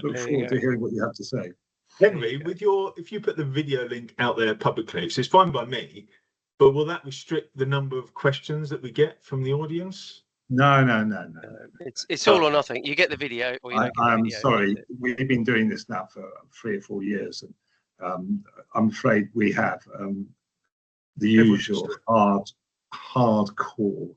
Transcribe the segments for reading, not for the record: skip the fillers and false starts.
Look forward to hearing what you have to say. Henry, if you put the video link out there publicly, so it's fine by me, but will that restrict the number of questions that we get from the audience? No. It's all or nothing. You get the video, or you don't get the video. I'm sorry, we've been doing this now for 3 or 4 years, and I'm afraid we have the usual hardcore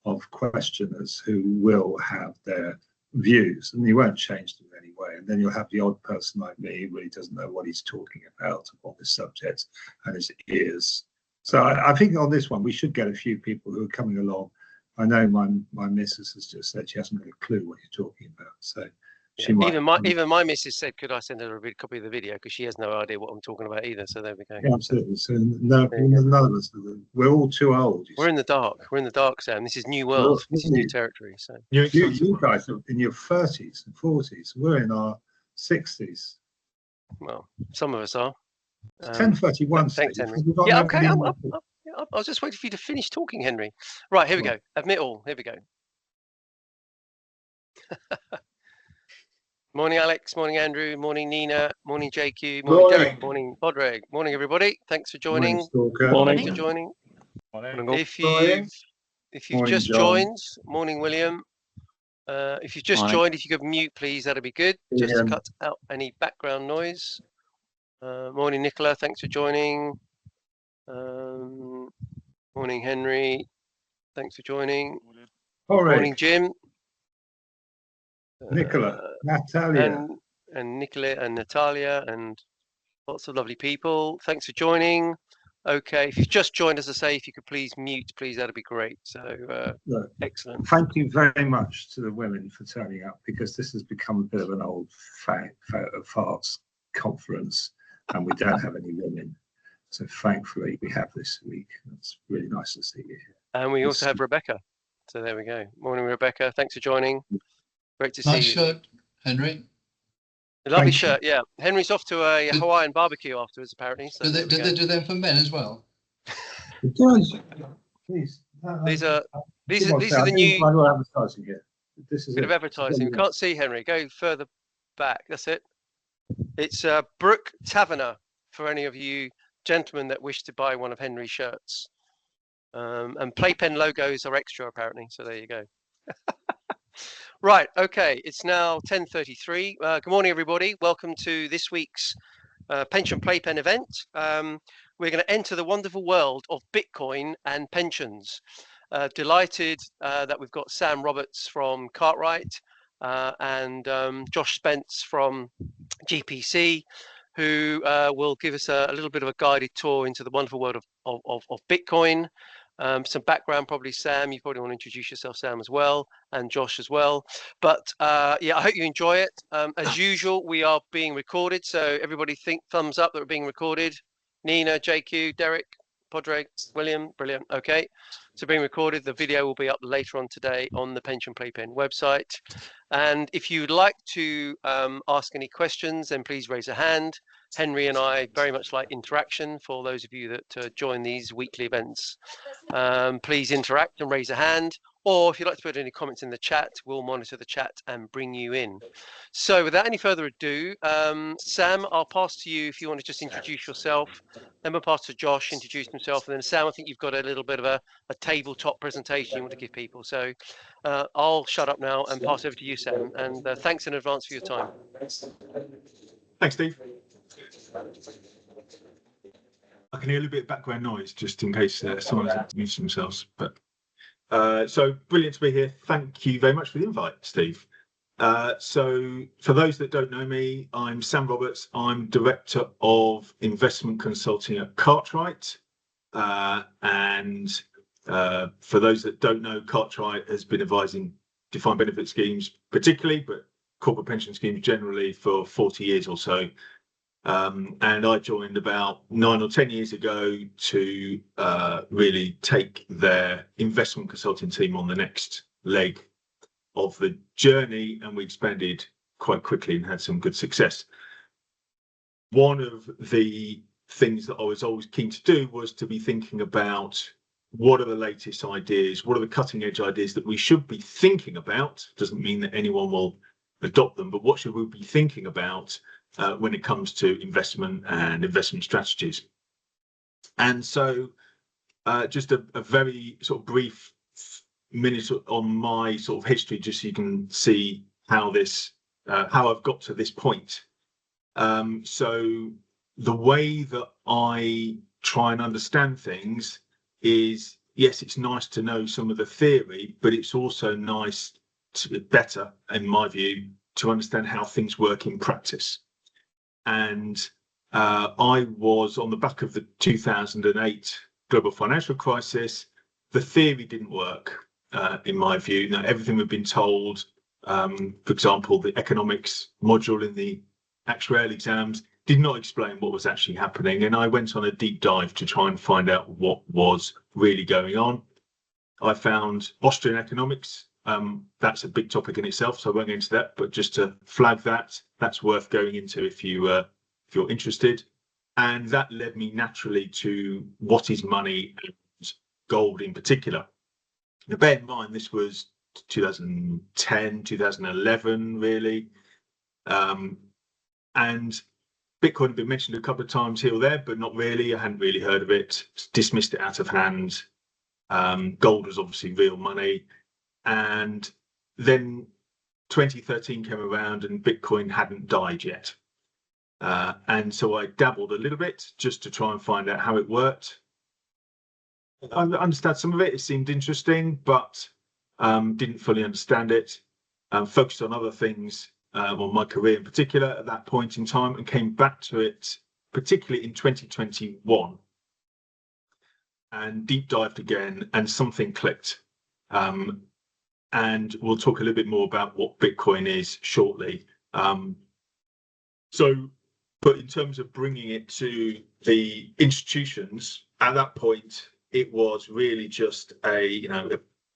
of questioners who will have their views, and you won't change them in any way. And then you'll have the odd person like me who really doesn't know what he's talking about on this subject, and his ears. So I think on this one we should get a few people who are coming along. I know my missus has just said she hasn't got a clue what you're talking about, so she might. Even my missus said, could I send her a copy of the video, because she has no idea what I'm talking about either. So there we go. Yeah, absolutely. So none of us. We're all too old. We're in the dark. We're in the dark, Sam. This is new world. This is new territory. So you guys are in your 30s and 40s. We're in our 60s. Well, some of us are. 10:31. Thanks, Henry. Yeah, okay. I was just waiting for you to finish talking, Henry. Right, here we go. Admit all. Here we go. Morning, Alex. Morning, Andrew. Morning, Nina. Morning, JQ. Morning, Derek. Morning, Podreg. Morning, everybody. Thanks for joining. Morning, Thanks for joining. Morning. If you've just joined, morning, William. If you've just joined, if you could mute, please, that'd be good. Just to cut out any background noise. Morning, Nicola. Thanks for joining. Morning, Henry. Thanks for joining. Morning, Jim. Nicola, Natalia. And Nicola and Natalia and lots of lovely people. Thanks for joining. Okay, if you've just joined, as I say, if you could please mute, please, that'd be great. So excellent. Thank you very much to the women for turning up, because this has become a bit of an old farts conference, and we don't have any women. So thankfully we have this week. It's really nice to see you here. And we also have Rebecca. So there we go. Morning, Rebecca. Thanks for joining. Great to see you. Nice shirt, Henry. A lovely shirt, yeah. Henry's off to a Hawaiian barbecue afterwards, apparently. So do they do them for men as well? It does. Please. These are the new advertising here. This is bit of advertising. We can't see Henry. Go further back. That's it. It's Brook Taverner for any of you gentlemen that wish to buy one of Henry's shirts. And Playpen logos are extra, apparently. So there you go. Right, okay, it's now 10:33. Good morning, everybody. Welcome to this week's Pension Playpen event. We're going to enter the wonderful world of Bitcoin and pensions. Delighted that we've got Sam Roberts from Cartwright and Josh Spence from GPC, who will give us a little bit of a guided tour into the wonderful world of Bitcoin. Some background, probably Sam, you probably want to introduce yourself, Sam, as well, and Josh as well. But yeah, I hope you enjoy it. As usual, we are being recorded, so everybody thumbs up that we're being recorded. Nina, JQ, Derek, Podreg, William, brilliant. Okay, so being recorded. The video will be up later on today on the Pension Playpen website. And if you'd like to ask any questions, then please raise a hand. Henry and I very much like interaction. For those of you that join these weekly events, please interact and raise a hand. Or if you'd like to put any comments in the chat, we'll monitor the chat and bring you in. So without any further ado, Sam, I'll pass to you if you want to just introduce yourself. Then we'll pass to Josh, introduce himself. And then Sam, I think you've got a little bit of a tabletop presentation you want to give people. So I'll shut up now and pass over to you, Sam. And thanks in advance for your time. Thanks, Steve. I can hear a little bit of background noise just in case someone's introduced themselves. But so brilliant to be here. Thank you very much for the invite, Steve. So for those that don't know me, I'm Sam Roberts. I'm Director of Investment Consulting at Cartwright. And for those that don't know, Cartwright has been advising defined benefit schemes particularly, but corporate pension schemes generally for 40 years or so. And I joined about 9 or 10 years ago to really take their investment consulting team on the next leg of the journey, and we expanded quite quickly and had some good success. One of the things that I was always keen to do was to be thinking about what are the latest ideas, what are the cutting edge ideas that we should be thinking about. Doesn't mean that anyone will adopt them, but what should we be thinking about when it comes to investment and investment strategies? And so just a very sort of brief minute on my sort of history, just so you can see how this, how I've got to this point. So the way that I try and understand things is, yes, it's nice to know some of the theory, but it's also nice to better, in my view, to understand how things work in practice. And I was on the back of the 2008 global financial crisis. The theory didn't work, in my view. Now, everything we've been told, for example, the economics module in the actuarial exams did not explain what was actually happening. And I went on a deep dive to try and find out what was really going on. I found Austrian economics. That's a big topic in itself, so I won't go into that, but just to flag that, that's worth going into if you're interested. And that led me naturally to what is money and gold in particular. Now, bear in mind, this was 2010, 2011, really. And Bitcoin had been mentioned a couple of times here or there, but not really. I hadn't really heard of it, dismissed it out of hand. Gold was obviously real money. And then 2013 came around and Bitcoin hadn't died yet. And so I dabbled a little bit just to try and find out how it worked. I understand some of it. It seemed interesting, but didn't fully understand it. Focused on other things, on my career in particular at that point in time, and came back to it particularly in 2021 and deep dived again, and something clicked. And we'll talk a little bit more about what Bitcoin is shortly. But in terms of bringing it to the institutions, at that point, it was really just a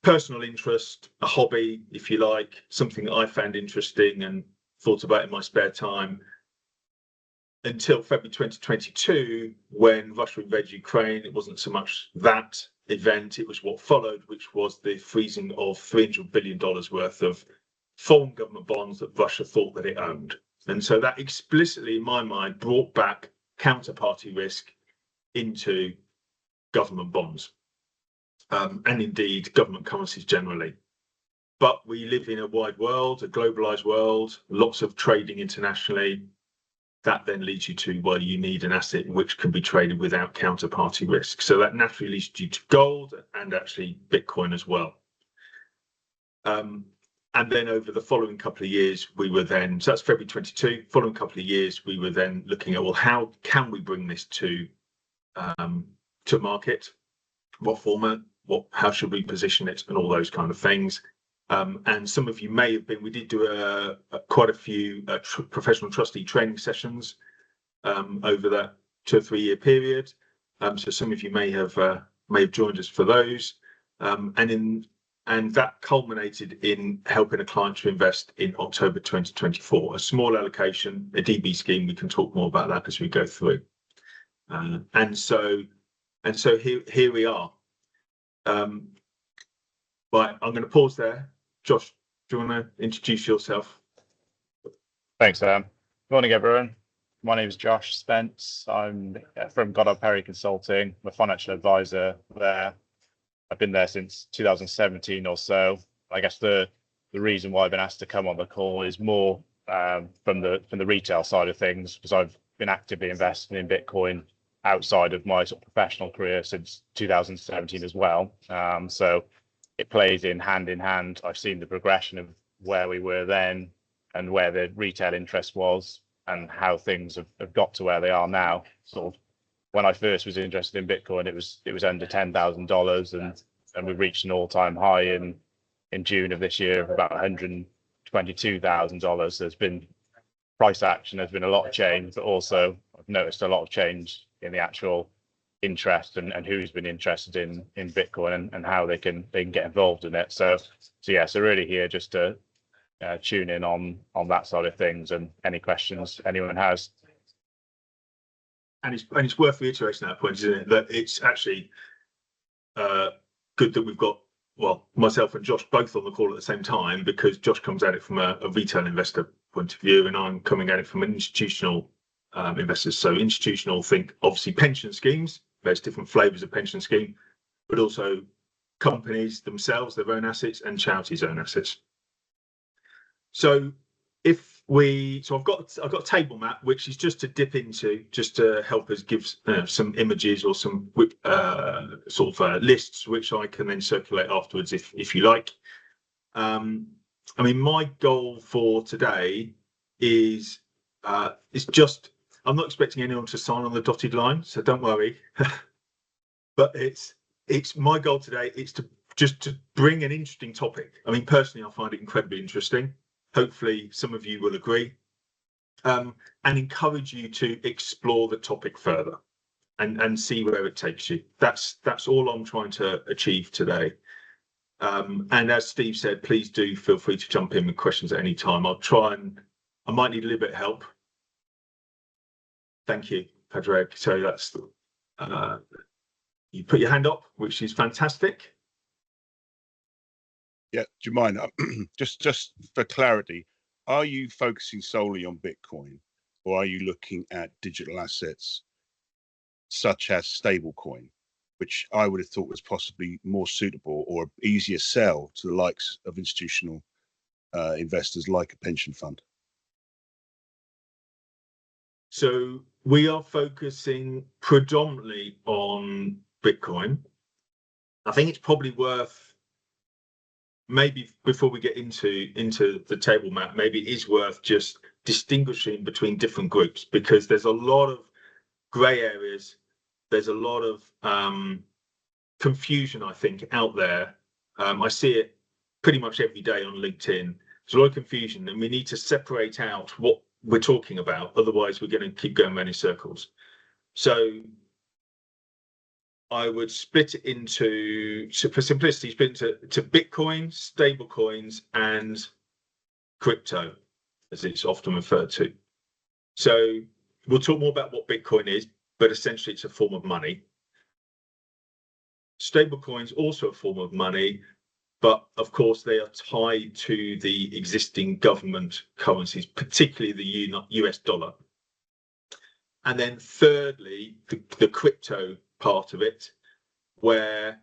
personal interest, a hobby, if you like, something that I found interesting and thought about in my spare time, until February 2022, when Russia invaded Ukraine. It wasn't so much that event, it was what followed, which was the freezing of $300 billion worth of foreign government bonds that Russia thought that it owned. And so that explicitly, in my mind, brought back counterparty risk into government bonds, and indeed government currencies generally. But we live in a wide world, a globalized world, lots of trading internationally. That then leads you to, well, you need an asset which can be traded without counterparty risk. So that naturally leads you to gold and actually Bitcoin as well. And then over the following couple of years, we were then, so that's February 22, following couple of years, we were then looking at, well, how can we bring this to market? What format? How should we position it? And all those kind of things. And some of you may have been, we did do quite a few professional trustee training sessions over that 2 or 3 year period. So some of you may have joined us for those. And that culminated in helping a client to invest in October 2024, a small allocation, a DB scheme. We can talk more about that as we go through. And so here we are. Right, I'm going to pause there. Josh, do you want to introduce yourself? Thanks, Sam. Morning, everyone. My name is Josh Spence. I'm from Goddard Perry Consulting. I'm a financial advisor there. I've been there since 2017 or so. I guess the reason why I've been asked to come on the call is more from the retail side of things, because I've been actively investing in Bitcoin outside of my sort of professional career since 2017 as well. So it plays in hand. I've seen the progression of where we were then and where the retail interest was and how things have got to where they are now. Sort of when I first was interested in Bitcoin, it was under $10,000, and we reached an all-time high in June of this year of about $122,000. There's been price action, there's been a lot of change, but also I've noticed a lot of change in the actual interest and who's been interested in Bitcoin and how they can get involved in it. So really here just to tune in on that side of things and any questions anyone has. And it's worth reiterating that point, isn't it? That it's actually good that we've got well, myself and Josh both on the call at the same time, because Josh comes at it from a retail investor point of view, and I'm coming at it from an institutional investors. So institutional, think obviously pension schemes. There's different flavors of pension scheme, but also companies themselves, their own assets, and charities' own assets. So I've got a table map, which is just to dip into, just to help us give some images or some sort of lists, which I can then circulate afterwards if you like. I mean, my goal for today is just, I'm not expecting anyone to sign on the dotted line, so don't worry. But it's my goal today is to bring an interesting topic. I mean, personally, I find it incredibly interesting. Hopefully, some of you will agree, and encourage you to explore the topic further and see where it takes you. That's all I'm trying to achieve today. And as Steve said, please do feel free to jump in with questions at any time. I might need a little bit of help. Thank you, Padraig. So that's you put your hand up, which is fantastic. Yeah, do you mind? Just for clarity, are you focusing solely on Bitcoin, or are you looking at digital assets such as stablecoin, which I would have thought was possibly more suitable or easier sell to the likes of institutional investors like a pension fund? So we are focusing predominantly on Bitcoin. I think it's probably worth, maybe before we get into the table map, maybe it is worth just distinguishing between different groups, because there's a lot of grey areas. There's a lot of confusion, I think, out there. I see it pretty much every day on LinkedIn. There's a lot of confusion, and we need to separate out what we're talking about. Otherwise, we're going to keep going around in circles. So I would split it into, for simplicity, split into Bitcoin, stable coins, and crypto, as it's often referred to. So we'll talk more about what Bitcoin is, but essentially it's a form of money. Stable coins also a form of money, but of course they are tied to the existing government currencies, particularly the US dollar. And then thirdly, the crypto part of it, where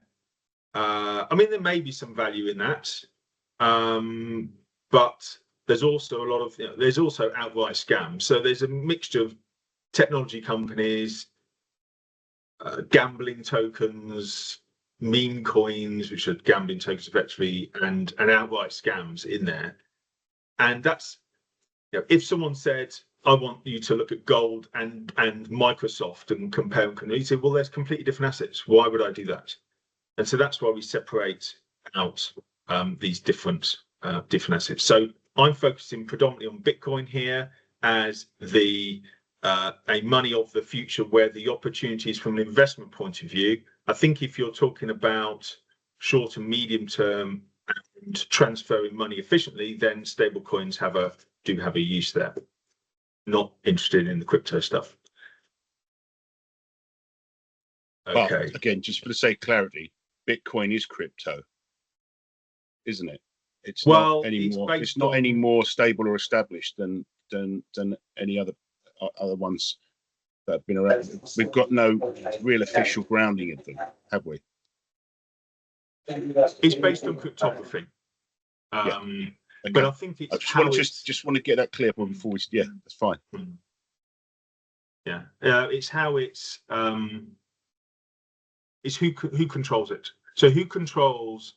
I mean, there may be some value in that, but there's also a lot of, there's also outright scams. So there's a mixture of technology companies, gambling tokens, meme coins, which are gambling tokens effectively, and outright scams in there. And that's, if someone said, I want you to look at gold and Microsoft and compare them, you say, well, there's completely different assets. Why would I do that? And so that's why we separate out these different assets. So I'm focusing predominantly on Bitcoin here as a money of the future, where the opportunities from an investment point of view. I think if you're talking about short and medium term and transferring money efficiently, then stable coins do have a use there. Not interested in the crypto stuff. Okay. But again, just for the sake of clarity, Bitcoin is crypto, isn't it? It's not anymore. It's not any more stable or established than any other ones that have been around. We've got no real official grounding of them, have we? It's based on cryptography. Yeah. Okay. But I think it's just want to get that clear before we. Yeah, that's fine. Yeah, it's how it's who controls it. So who controls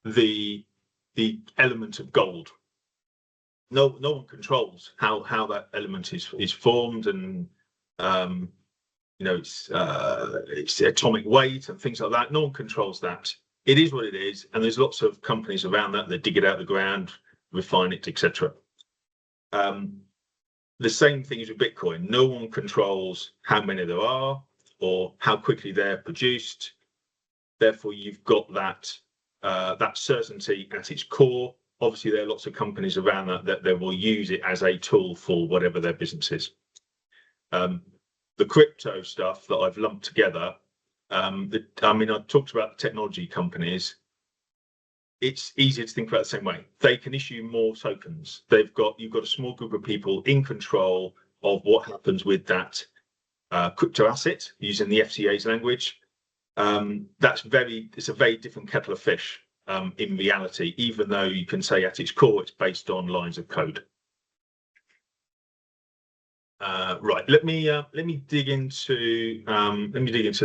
the element of gold? No one controls how that element is formed, and it's atomic weight and things like that. No one controls that. It is what it is, and there's lots of companies around that dig it out of the ground, refine it, etc. The same thing is with Bitcoin. No one controls how many there are or how quickly they're produced. Therefore, you've got that certainty at its core. Obviously, there are lots of companies around that they will use it as a tool for whatever their business is. The crypto stuff that I've lumped together, I talked about the technology companies. it's easier to think about it the same way. They can issue more tokens. You've got a small group of people in control of what happens with that crypto asset, using the FCA's language. It's a very different kettle of fish in reality, even though you can say at its core it's based on lines of code. Right, let me dig into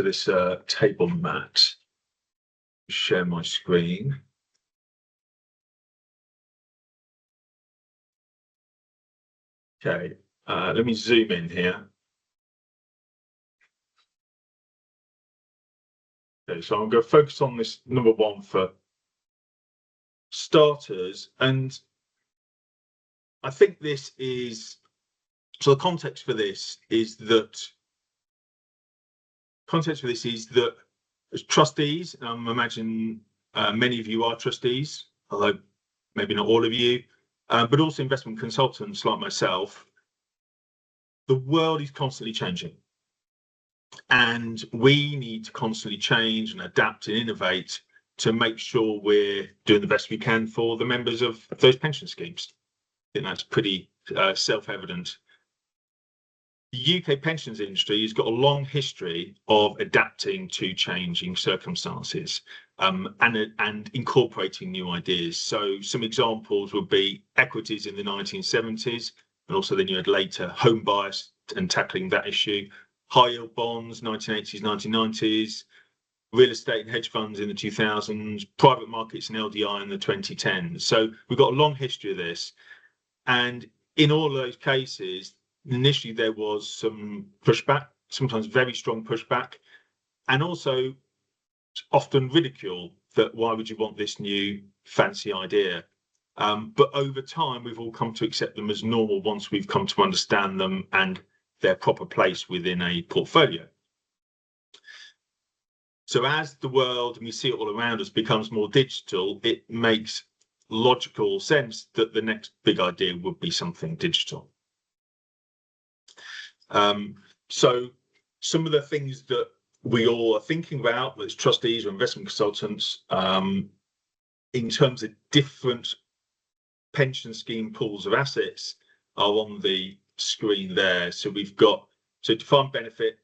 this table mat. Share my screen. Okay, let me zoom in here. Okay, so I'm going to focus on this number one for starters, and I think this is, so the context for this is that as trustees, imagine many of you are trustees, although maybe not all of you, but also investment consultants like myself. The world is constantly changing, and we need to constantly change and adapt and innovate to make sure we're doing the best we can for the members of those pension schemes. I think that's pretty self-evident. The UK pensions industry has got a long history of adapting to changing circumstances and incorporating new ideas. So some examples would be equities in the 1970s, and also then you had later home bias and tackling that issue, high yield bonds, 1980s, 1990s, real estate and hedge funds in the 2000s, private markets and LDI in the 2010s. So we've got a long history of this. And in all of those cases, initially there was some pushback, sometimes very strong pushback, and also often ridicule that why would you want this new fancy idea? But over time, we've all come to accept them as normal once we've come to understand them and their proper place within a portfolio. So as the world, and we see it all around us, becomes more digital, it makes logical sense that the next big idea would be something digital. So some of the things that we all are thinking about, whether it's trustees or investment consultants, in terms of different pension scheme pools of assets, are on the screen there. So we've got, so defined benefit,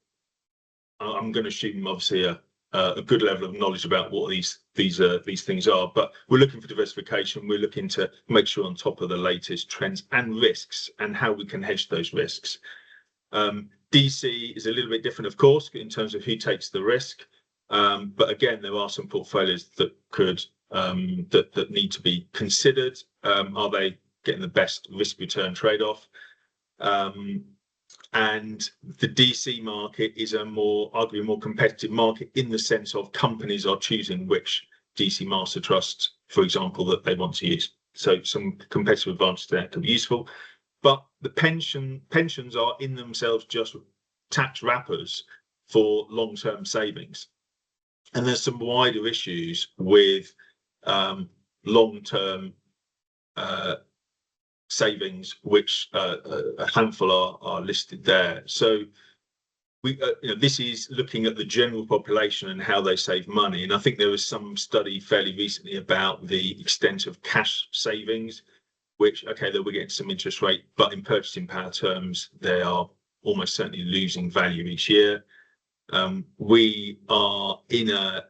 I'm going to assume obviously a good level of knowledge about what these things are, but we're looking for diversification. We're looking to make sure on top of the latest trends and risks and how we can hedge those risks. DC is a little bit different, of course, in terms of who takes the risk. But again, there are some portfolios that could that need to be considered. Are they getting the best risk return trade-off? And the DC market is arguably a more competitive market in the sense of companies are choosing which DC master trusts, for example, that they want to use. So some competitive advantage there can be useful. But the pensions are in themselves just tax wrappers for long-term savings. And there's some wider issues with long-term savings, which a handful are listed there. So this is looking at the general population and how they save money. And I think there was some study fairly recently about the extent of cash savings, which, okay, they were getting some interest rate, but in purchasing power terms, they are almost certainly losing value each year. We are in a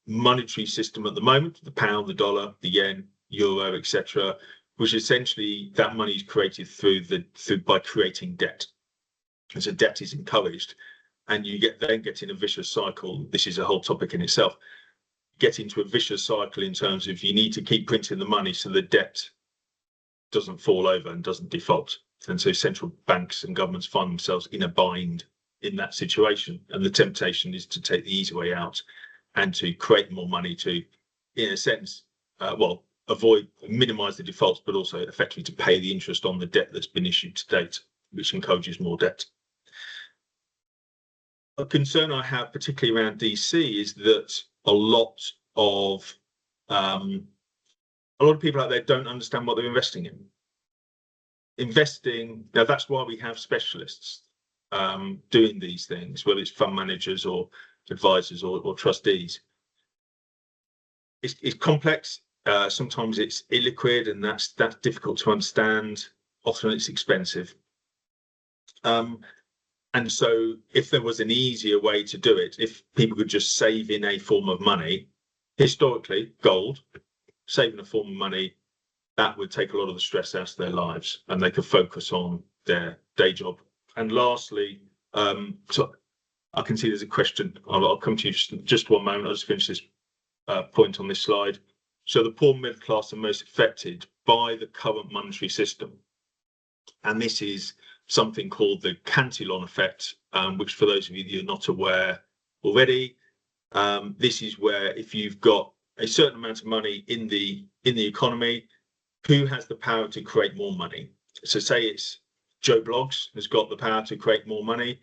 monetary system at the moment, the pound, the dollar, the yen, euro, etc., which essentially that money is created by creating debt. And so debt is encouraged, and you then get in a vicious cycle. This is a whole topic in itself. Get into a vicious cycle in terms of you need to keep printing the money so the debt doesn't fall over and doesn't default. And so central banks and governments find themselves in a bind in that situation. And the temptation is to take the easy way out and to create more money to, in a sense, minimize the defaults, but also effectively to pay the interest on the debt that's been issued to date, which encourages more debt. A concern I have, particularly around DC, is that a lot of people out there don't understand what they're investing in. Now that's why we have specialists doing these things, whether it's fund managers or advisors or trustees. It's complex. Sometimes it's illiquid, and that's difficult to understand. Often it's expensive. And so if there was an easier way to do it, if people could just save in a form of money, historically, gold, saving a form of money, that would take a lot of the stress out of their lives and they could focus on their day job. And lastly, so I can see there's a question. I'll come to you just one moment. I'll just finish this point on this slide. So the poor middle class are most affected by the current monetary system. And this is something called the Cantillon effect, which for those of you that are not aware already, this is where if you've got a certain amount of money in the economy, who has the power to create more money? So say it's Joe Bloggs has got the power to create more money.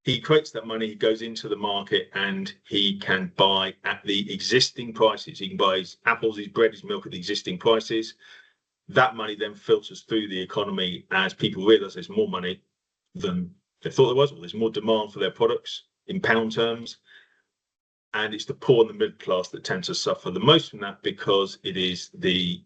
He creates that money, he goes into the market and he can buy at the existing prices. He can buy his apples, his bread, his milk at the existing prices. That money then filters through the economy as people realise there's more money than they thought there was, or there's more demand for their products in pound terms. And it's the poor and the middle class that tend to suffer the most from that, because it is the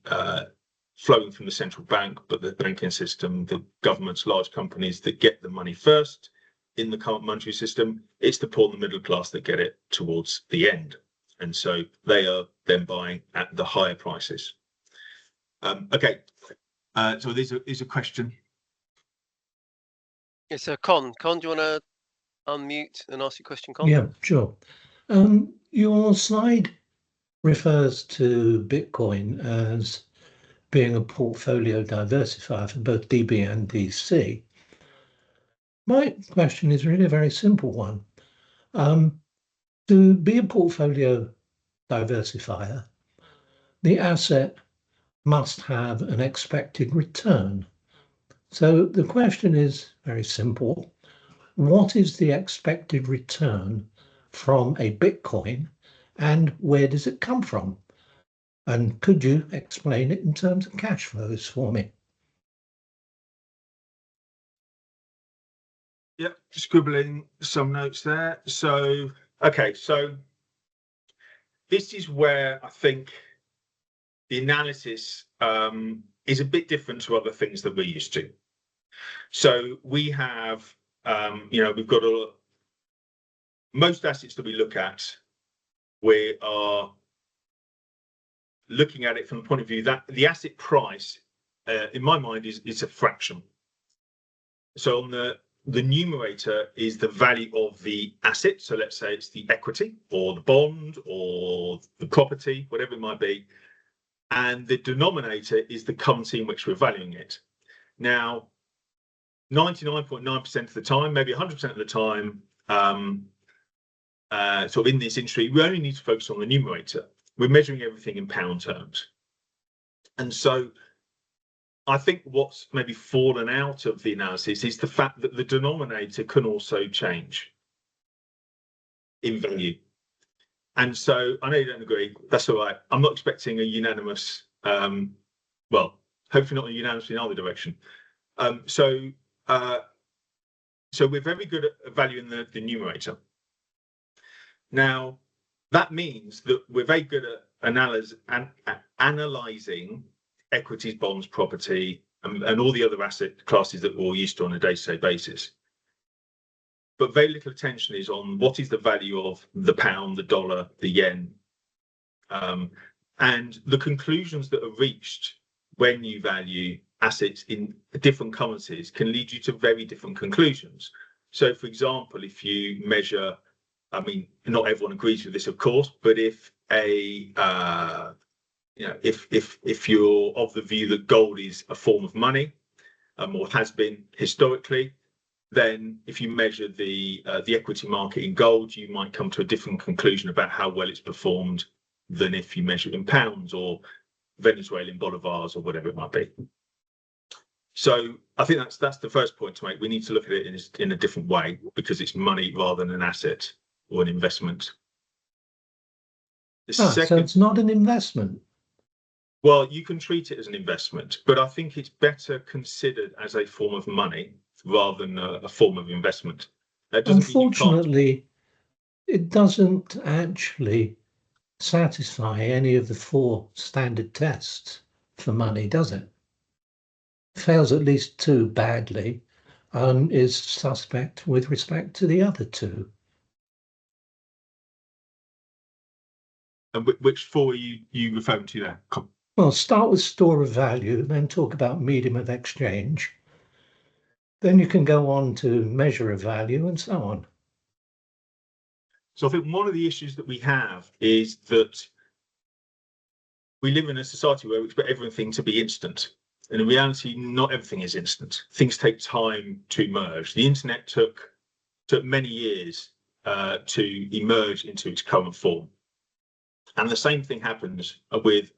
flowing from the central bank, but the banking system, the governments, large companies that get the money first in the current monetary system. It's the poor and the middle class that get it towards the end. And so they are then buying at the higher prices. Okay, so there's a question. Yes, Con. Con, do you want to unmute and ask your question, Con? Yeah, sure. Your slide refers to Bitcoin as being a portfolio diversifier for both DB and DC. My question is really a very simple one. To be a portfolio diversifier, the asset must have an expected return. So the question is very simple. What is the expected return from a Bitcoin, and where does it come from? And could you explain it in terms of cash flows for me? Yep, scribbling some notes there. So, okay, so this is where I think the analysis is a bit different to other things that we're used to. So we have, we've got most assets that we look at, we are looking at it from the point of view that the asset price, in my mind, is a fraction. So on the numerator is the value of the asset. So let's say it's the equity or the bond or the property, whatever it might be. And the denominator is the currency in which we're valuing it. Now, 99.9% of the time, maybe 100% of the time, sort of in this industry, we only need to focus on the numerator. We're measuring everything in pound terms. And so I think what's maybe fallen out of the analysis is the fact that the denominator can also change in value. And so I know you don't agree. That's all right. I'm not expecting a unanimous, well, hopefully not a unanimous in either direction. So we're very good at valuing the numerator. Now, that means that we're very good at analysing equities, bonds, property, and all the other asset classes that we're all used to on a day-to-day basis. But very little attention is on what is the value of the pound, the dollar, the yen. And the conclusions that are reached when you value assets in different currencies can lead you to very different conclusions. So, for example, if you measure, I mean, not everyone agrees with this, of course, but if if you're of the view that gold is a form of money, or has been historically, then if you measure the equity market in gold, you might come to a different conclusion about how well it's performed than if you measure it in pounds or Venezuelan bolivars or whatever it might be. So I think that's the first point to make. We need to look at it in a different way, because it's money rather than an asset or an investment. So it's not an investment. Well, you can treat it as an investment, but I think it's better considered as a form of money rather than a form of investment. That doesn't Unfortunately, it doesn't actually satisfy any of the 4 standard tests for money, does it? Fails at least 2 badly and is suspect with respect to the other 2. And which 4 are you referring to there? Well, start with store of value, then talk about medium of exchange. Then you can go on to measure of value and so on. So I think one of the issues that we have is that we live in a society where we expect everything to be instant. And in reality, not everything is instant. Things take time to emerge. The internet took many years to emerge into its current form. And the same thing happens with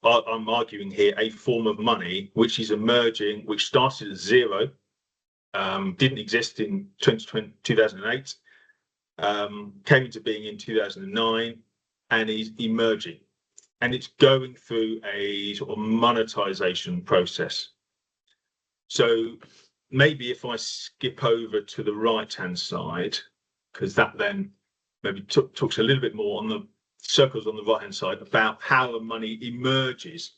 I'm arguing here, a form of money which is emerging, which started at 0, didn't exist in 2008, came into being in 2009, and is emerging. And it's going through a sort of monetization process. So maybe if I skip over to the right-hand side, because that then maybe talks a little bit more on the circles on the right-hand side about how the money emerges.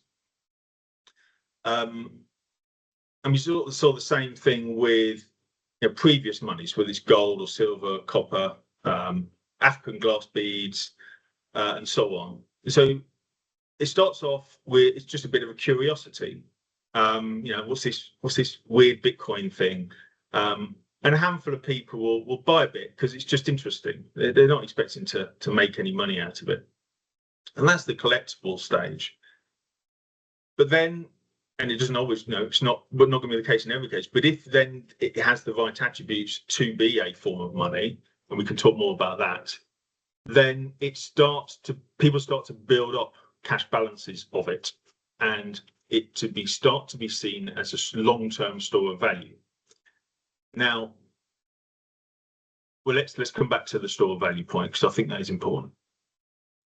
And we sort of saw the same thing with previous monies, whether it's gold or silver, copper, African glass beads, and so on. So it starts off with, it's just a bit of a curiosity. What's this weird Bitcoin thing? And a handful of people will buy a bit because it's just interesting. They're not expecting to make any money out of it. And that's the collectible stage. But then, and it doesn't always, it's not going to be the case in every case, but if then it has the right attributes to be a form of money, and we can talk more about that, then people start to build up cash balances of it, and it start to be seen as a long-term store of value. Now, well, let's come back to the store of value point, because I think that is important.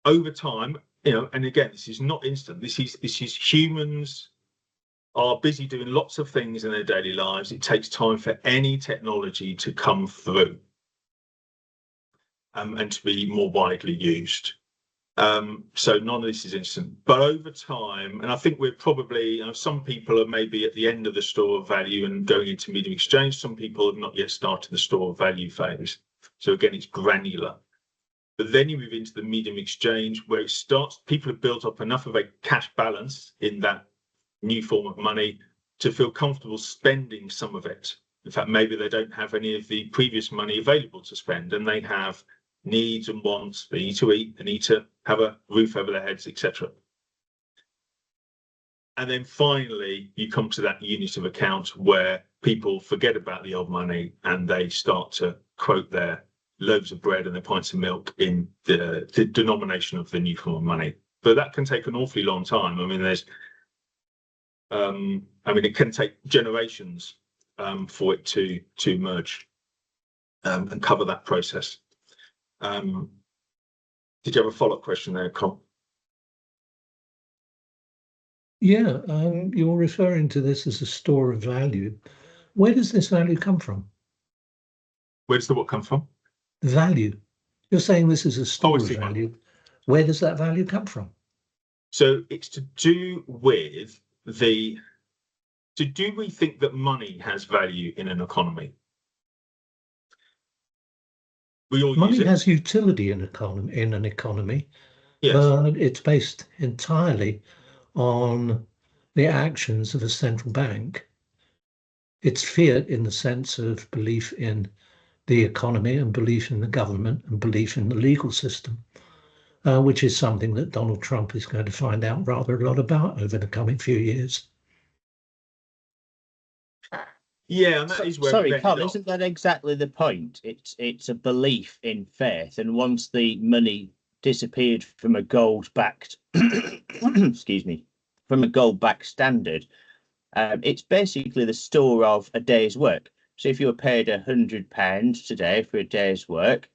Over time, and again, this is not instant. This is humans are busy doing lots of things in their daily lives. It takes time for any technology to come through and to be more widely used. So none of this is instant, but over time, and I think we're probably, some people are maybe at the end of the store of value and going into medium exchange. Some people have not yet started the store of value phase. So again, it's granular. But then you move into the medium exchange where people have built up enough of a cash balance in that new form of money to feel comfortable spending some of it. In fact, maybe they don't have any of the previous money available to spend, and they have needs and wants. They need to eat, they need to have a roof over their heads, etc. And then finally, you come to that unit of account where people forget about the old money and they start to quote their loaves of bread and their pints of milk in the denomination of the new form of money. But that can take an awfully long time. It can take generations for it to emerge and cover that process. Did you have a follow-up question there, Con? Yeah, you're referring to this as a store of value. Where does this value come from? Where does the what come from? Value. You're saying this is a store of value. Where does that value come from? So it's to do with do we think that money has value in an economy? Money has utility in an economy, yes. But it's based entirely on the actions of a central bank. It's fiat in the sense of belief in the economy and belief in the government and belief in the legal system, which is something that Donald Trump is going to find out rather a lot about over the coming few years. Yeah, and that is where. Sorry, Carl, isn't that exactly the point? It's a belief in faith, and once the money disappeared from a gold-backed, excuse me, from a gold-backed standard, it's basically the store of a day's work. So if you were paid £100 today for a day's work,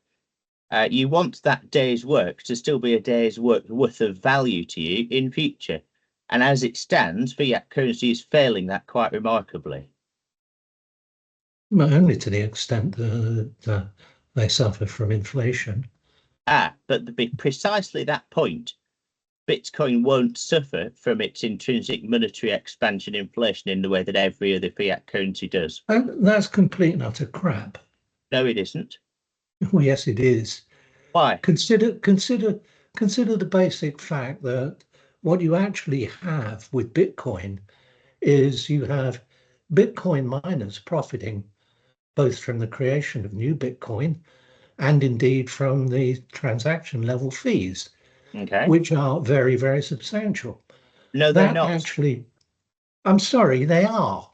you want that day's work to still be a day's work worth of value to you in future. And as it stands, fiat currency is failing that quite remarkably. Only to the extent that they suffer from inflation. Precisely that point, Bitcoin won't suffer from its intrinsic monetary expansion inflation in the way that every other fiat currency does. And that's complete and utter crap. No, it isn't. Well, yes, it is. Why? Consider the basic fact that what you actually have with Bitcoin is you have Bitcoin miners profiting both from the creation of new Bitcoin and indeed from the transaction level fees, Okay. which are very, very substantial. No, they're That not. actually, I'm sorry, they are.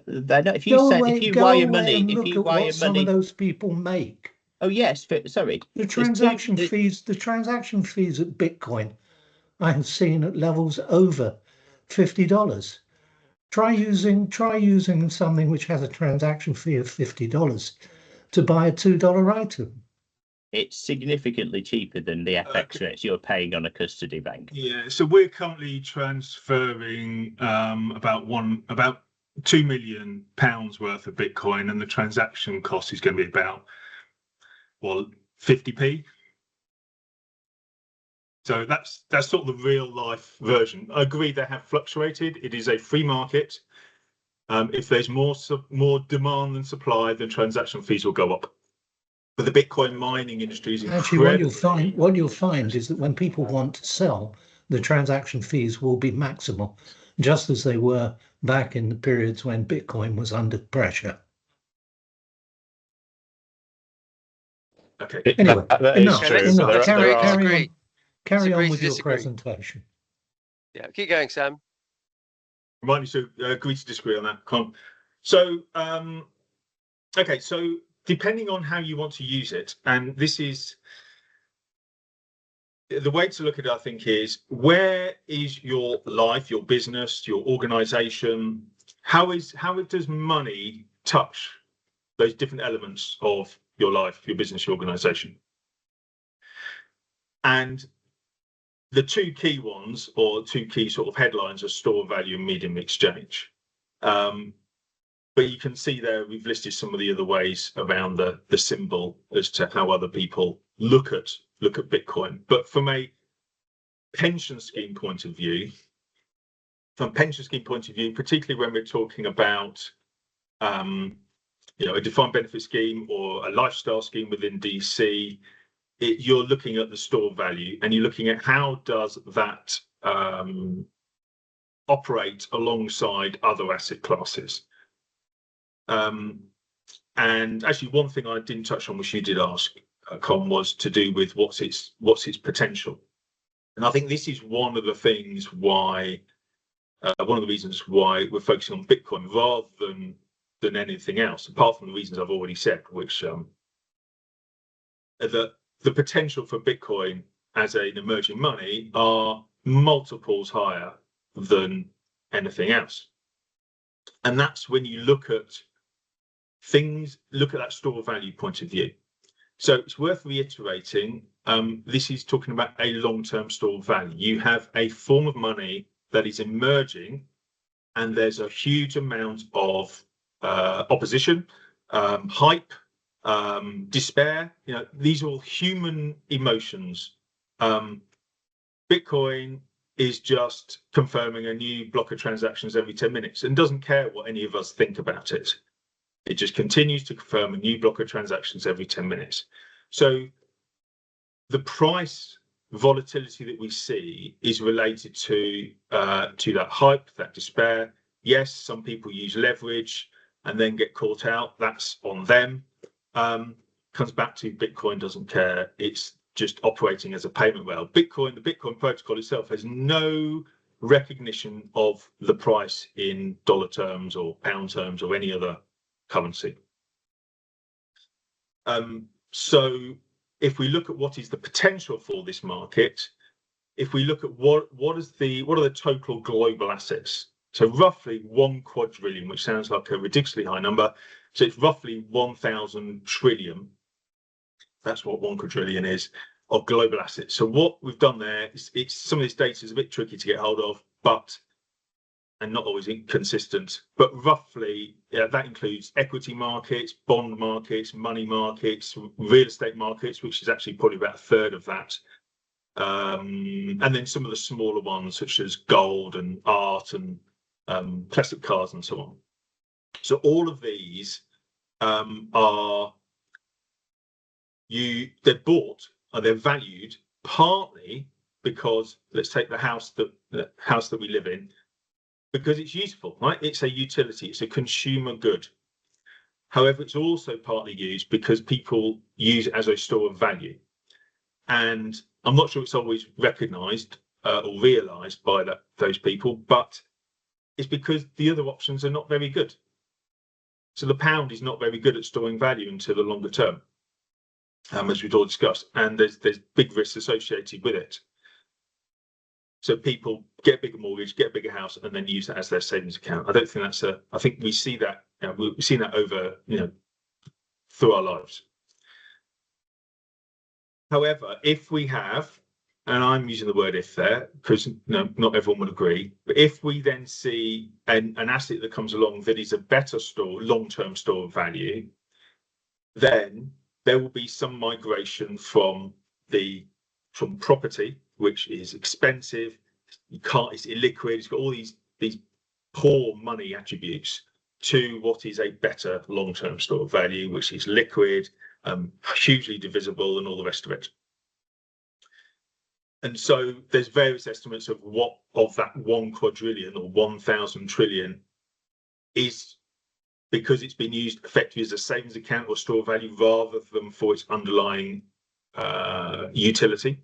They're not. If Go you away, if you go wire away money, and if look you at wire what some money, of those people make. oh yes, sorry. The There's two- transaction the- fees, the transaction fees at Bitcoin, I have seen at levels over $50. Try using something which has a transaction fee of $50 to buy a $2 item. It's significantly cheaper than the FX rates you're paying on a custody bank. Yeah, so we're currently transferring about £2 million worth of Bitcoin, and the transaction cost is going to be about 50p. So that's sort of the real life version. I agree they have fluctuated. It is a free market. If there's more demand than supply, then transaction fees will go up. But the Bitcoin mining industry is Actually, what you'll find is that when people want to sell, the transaction fees will be maximal, just as they were back in the periods when Bitcoin was under pressure. Okay. Anyway, that is enough, true. enough. But there are disagree. Carry on Disagree to with your disagree. presentation. Yeah, keep going, Sam. Might need to agree to disagree on that, Con. So, okay, so depending on how you want to use it, and this is the way to look at it, I think, is where is your life, your business, your organization? How does money touch those different elements of your life, your business, your organization? And the two key ones, or two key sort of headlines, are store value and medium exchange. But you can see there we've listed some of the other ways around the symbol as to how other people look at Bitcoin. But from a pension scheme point of view, particularly when we're talking about a defined benefit scheme or a lifestyle scheme within DC, you're looking at the store value and you're looking at how does that operate alongside other asset classes. And actually, one thing I didn't touch on, which you did ask, Con, was to do with what's its potential. And I think this is one of the things why, one of the reasons why we're focusing on Bitcoin rather than anything else, apart from the reasons I've already said, which the potential for Bitcoin as an emerging money are multiples higher than anything else. And that's when you look at that store value point of view. So it's worth reiterating, this is talking about a long-term store value. You have a form of money that is emerging, and there's a huge amount of opposition, hype, despair. These are all human emotions. Bitcoin is just confirming a new block of transactions every 10 minutes and doesn't care what any of us think about it. It just continues to confirm a new block of transactions every 10 minutes. So the price volatility that we see is related to that hype, that despair. Yes, some people use leverage and then get caught out. That's on them. Comes back to Bitcoin doesn't care. It's just operating as a payment rail. The Bitcoin protocol itself has no recognition of the price in dollar terms or pound terms or any other currency. So if we look at what is the potential for this market, if we look at what are the total global assets, so roughly 1 quadrillion, which sounds like a ridiculously high number, so it's roughly 1,000 trillion. That's what 1 quadrillion is of global assets. So what we've done there is, some of this data is a bit tricky to get hold of, but and not always consistent, but roughly that includes equity markets, bond markets, money markets, real estate markets, which is actually probably about a third of that. And then some of the smaller ones, such as gold and art and classic cars and so on. So all of these they're bought, or they're valued partly because, let's take the house that we live in, because it's useful, right? It's a utility, it's a consumer good. However, it's also partly used because people use it as a store of value. And I'm not sure it's always recognised or realised by those people, but it's because the other options are not very good. So the pound is not very good at storing value into the longer term, as we've all discussed, and there's big risks associated with it. So people get a bigger mortgage, get a bigger house, and then use that as their savings account. I don't think that's I think we see that, we've seen that over, through our lives. However, if we have, and I'm using the word if there, because not everyone would agree, but if we then see an asset that comes along that is a better long-term store of value, then there will be some migration from property, which is expensive, it's illiquid, it's got all these poor money attributes, to what is a better long-term store of value, which is liquid, hugely divisible, and all the rest of it. And so there's various estimates of what of that 1 quadrillion or 1,000 trillion is because it's been used effectively as a savings account or store of value rather than for its underlying utility.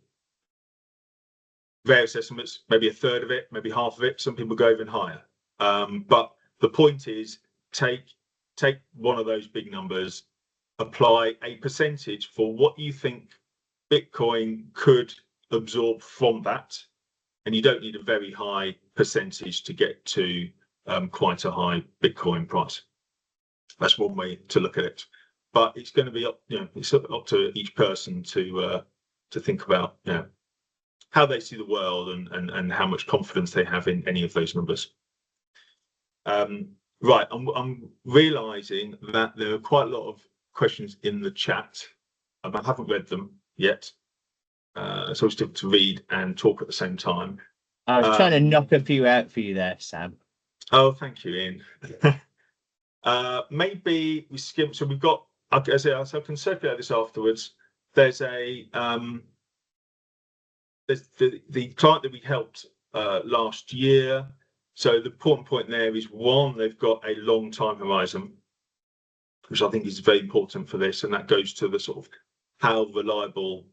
Various estimates, maybe a third of it, maybe half of it. Some people go even higher. But the point is, take one of those big numbers, apply a percentage for what you think Bitcoin could absorb from that, and you don't need a very high percentage to get to quite a high Bitcoin price. That's one way to look at it, but it's going to be up, it's up to each person to think about, how they see the world and how much confidence they have in any of those numbers. Right, I'm realising that there are quite a lot of questions in the chat. I haven't read them yet. So it's difficult to read and talk at the same time. I was trying to knock a few out for you there, Sam. Oh, thank you, Ian. Maybe we skim. So we've got, as I can circulate this afterwards. There's the client that we helped last year. So the important point there is, one, they've got a long time horizon, which I think is very important for this, and that goes to the sort of how reliable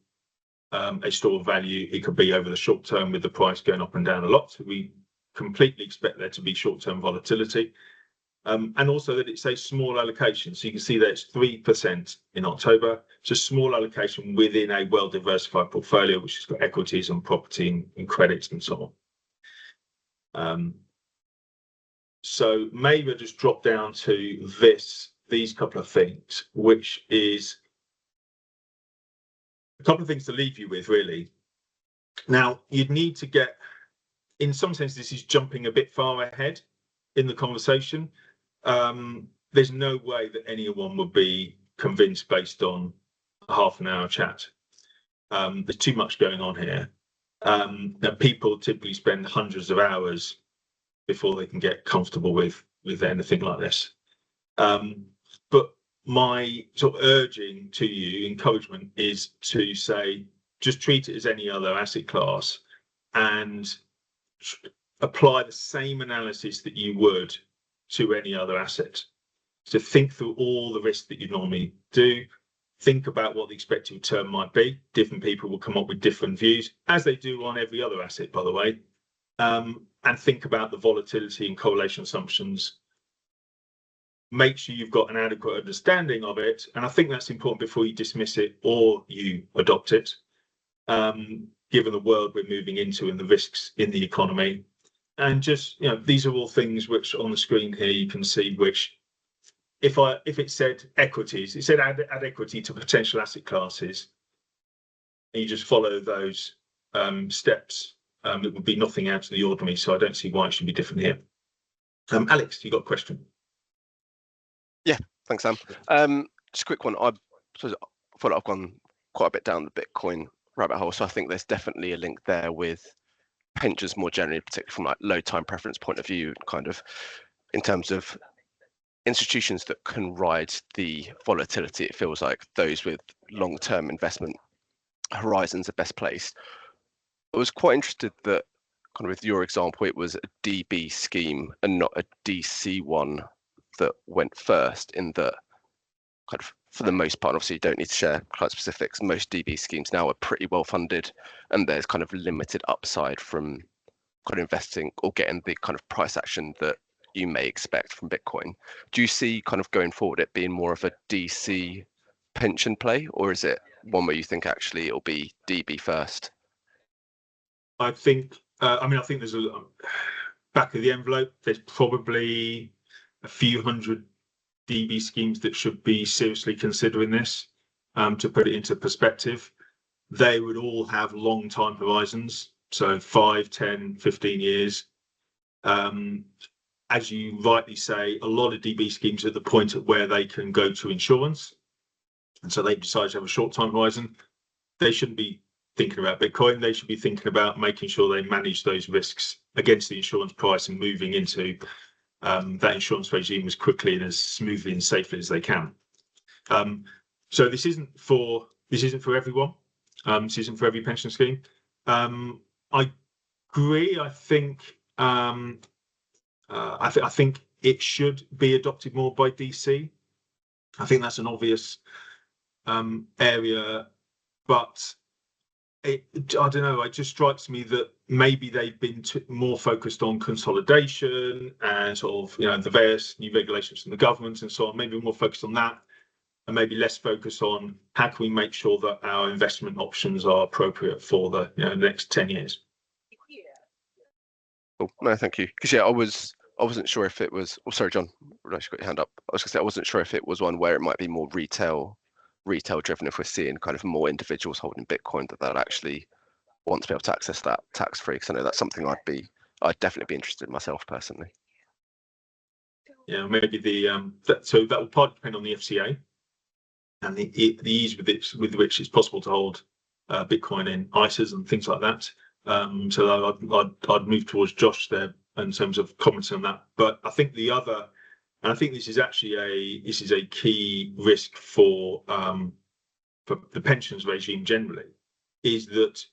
a store of value it could be over the short term with the price going up and down a lot. So we completely expect there to be short-term volatility, and also that it's a small allocation. So you can see that it's 3% in October. It's a small allocation within a well-diversified portfolio, which has got equities and property and credits and so on. So maybe I'll just drop down to these couple of things, which is a couple of things to leave you with, really. Now, you'd need to get, in some sense, this is jumping a bit far ahead in the conversation. There's no way that anyone would be convinced based on a half-an-hour chat. There's too much going on here. That people typically spend hundreds of hours before they can get comfortable with anything like this. But my sort of urging to you, encouragement, is to say, just treat it as any other asset class and apply the same analysis that you would to any other asset. So think through all the risks that you normally do. Think about what the expected return might be. Different people will come up with different views, as they do on every other asset, by the way. And think about the volatility and correlation assumptions. Make sure you've got an adequate understanding of it. And I think that's important before you dismiss it or you adopt it, given the world we're moving into and the risks in the economy. And just, these are all things which on the screen here you can see, which if it said equities, it said add equity to potential asset classes, and you just follow those steps, it would be nothing out of the ordinary. So I don't see why it should be different here. Alex, you got a question? Thanks, Sam. Just a quick one. I feel like I've gone quite a bit down the Bitcoin rabbit hole, so I think there's definitely a link there with pensions more generally, particularly from like low time preference point of view, kind of in terms of institutions that can ride the volatility. It feels like those with long-term investment horizons are best placed. I was quite interested that kind of with your example, it was a DB scheme and not a DC one that went first, in that kind of for the most part, obviously you don't need to share client specifics, most DB schemes now are pretty well funded and there's kind of limited upside from kind of investing or getting the kind of price action that you may expect from Bitcoin. Do you see kind of going forward it being more of a DC pension play, or is it one where you think actually it'll be DB first? I think, I think there's a back of the envelope, there's probably a few hundred DB schemes that should be seriously considering this. To put it into perspective, they would all have long time horizons, so 5, 10, 15 years. As you rightly say, a lot of DB schemes are at the point at where they can go to insurance, and so they decide to have a short time horizon. They shouldn't be thinking about Bitcoin. They should be thinking about making sure they manage those risks against the insurance price and moving into that insurance regime as quickly and as smoothly and safely as they can. So this isn't for everyone. This isn't for every pension scheme. I agree. I think it should be adopted more by DC. I think that's an obvious area, but I don't know. It just strikes me that maybe they've been more focused on consolidation and sort of, the various new regulations from the government and so on. Maybe more focused on that, and maybe less focused on how can we make sure that our investment options are appropriate for the next 10 years. Cool. No, thank you. Because I wasn't sure if it was. Oh, sorry, John. I got your hand up. I was going to say I wasn't sure if it was one where it might be more retail driven. If we're seeing kind of more individuals holding Bitcoin, that actually want to be able to access that tax free. Because I know that's something I'd definitely be interested in myself personally. Yeah, maybe so that will partly depend on the FCA and the ease with which it's possible to hold Bitcoin in ISAs and things like that. So I'd move towards Josh there in terms of commenting on that. But I think and I think this is actually a key risk for the pensions regime generally, is that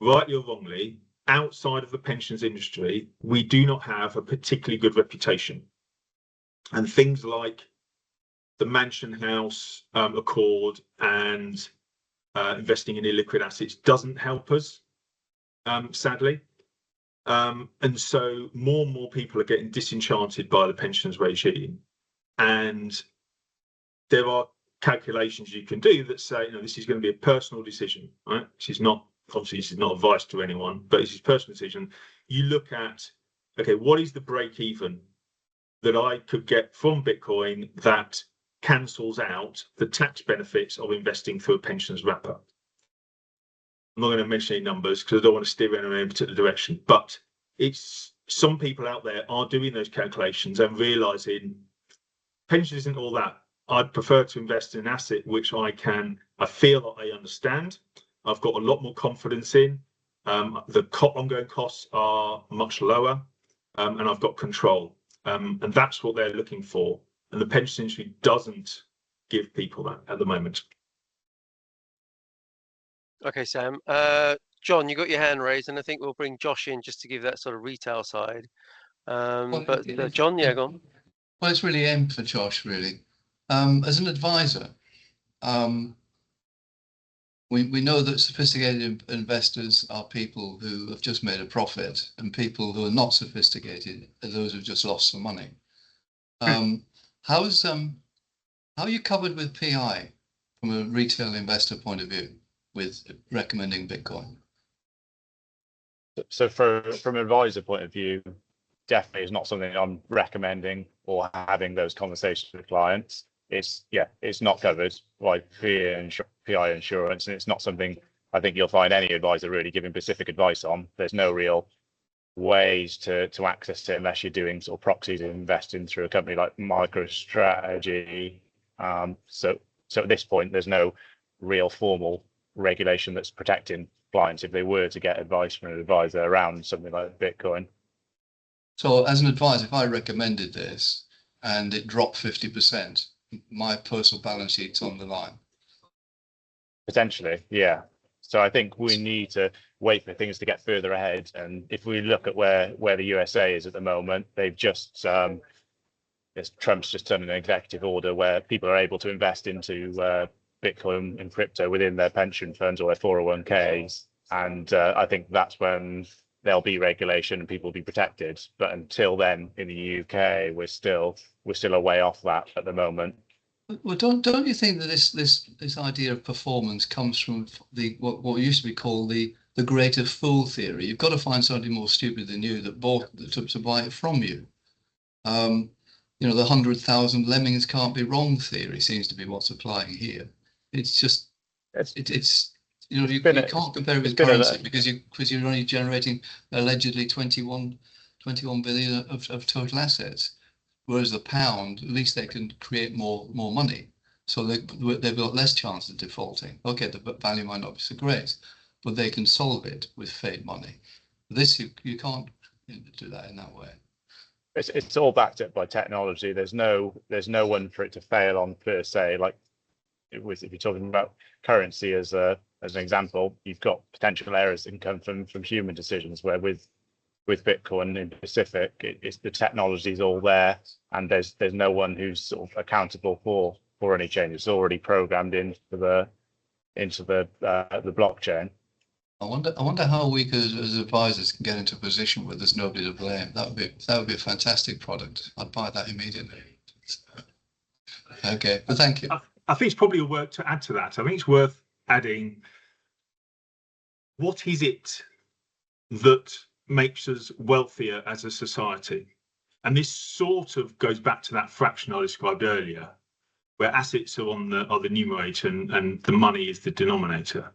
rightly or wrongly, outside of the pensions industry, we do not have a particularly good reputation. And things like the Mansion House Accord and investing in illiquid assets doesn't help us, sadly. And so more and more people are getting disenchanted by the pensions regime. And there are calculations you can do that say, this is going to be a personal decision, right? This is not advice to anyone, but it's a personal decision. You look at, okay, what is the break even that I could get from Bitcoin that cancels out the tax benefits of investing through a pensions wrapper? I'm not going to mention any numbers because I don't want to steer in any particular direction, but it's some people out there are doing those calculations and realizing pension isn't all that. I'd prefer to invest in an asset which I feel that I understand. I've got a lot more confidence in. The ongoing costs are much lower, and I've got control. And that's what they're looking for. And the pension industry doesn't give people that at the moment. Okay, Sam. John, you got your hand raised, and I think we'll bring Josh in just to give that sort of retail side. John, yeah, go on. Well, it's really aimed for Josh, really. As an advisor, we know that sophisticated investors are people who have just made a profit, and people who are not sophisticated are those who've just lost some money. How are you covered with PI from a retail investor point of view with recommending Bitcoin? So from an advisor point of view, definitely is not something I'm recommending or having those conversations with clients. It's not covered by PI insurance, and it's not something I think you'll find any advisor really giving specific advice on. There's no real ways to access it unless you're doing sort of proxies and investing through a company like MicroStrategy. So at this point, there's no real formal regulation that's protecting clients if they were to get advice from an advisor around something like Bitcoin. So as an advisor, if I recommended this and it dropped 50%, my personal balance sheet's on the line. Potentially, yeah. So I think we need to wait for things to get further ahead. And if we look at where the USA is at the moment, they've just Trump's just done an executive order where people are able to invest into Bitcoin and crypto within their pension funds or their 401ks. And I think that's when there'll be regulation and people will be protected. But until then, in the UK, we're still a way off that at the moment. Well, don't you think that this idea of performance comes from what used to be called the greater fool theory? You've got to find somebody more stupid than you that bought to buy it from you. The 100,000 lemmings can't be wrong theory seems to be what's applying here. It's just you can't compare it with currency because you're only generating allegedly 21 billion of total assets. Whereas the pound, at least they can create more money, so they've got less chance of defaulting. Okay, the value might not be so great, but they can solve it with fiat money. This you can't do that in that way. It's all backed up by technology. There's no one for it to fail on per se. Like if you're talking about currency as an example, you've got potential errors that can come from human decisions. Where with Bitcoin in Pacific, it's the technology is all there, and there's no one who's sort of accountable for any change. It's already programmed into the blockchain. I wonder how we as advisors can get into a position where there's nobody to blame. That would be a fantastic product. I'd buy that immediately. Okay, but thank you. I think it's probably a work to add to that. I think it's worth adding, what is it that makes us wealthier as a society? And this sort of goes back to that fraction I described earlier, where assets are the numerator and the money is the denominator.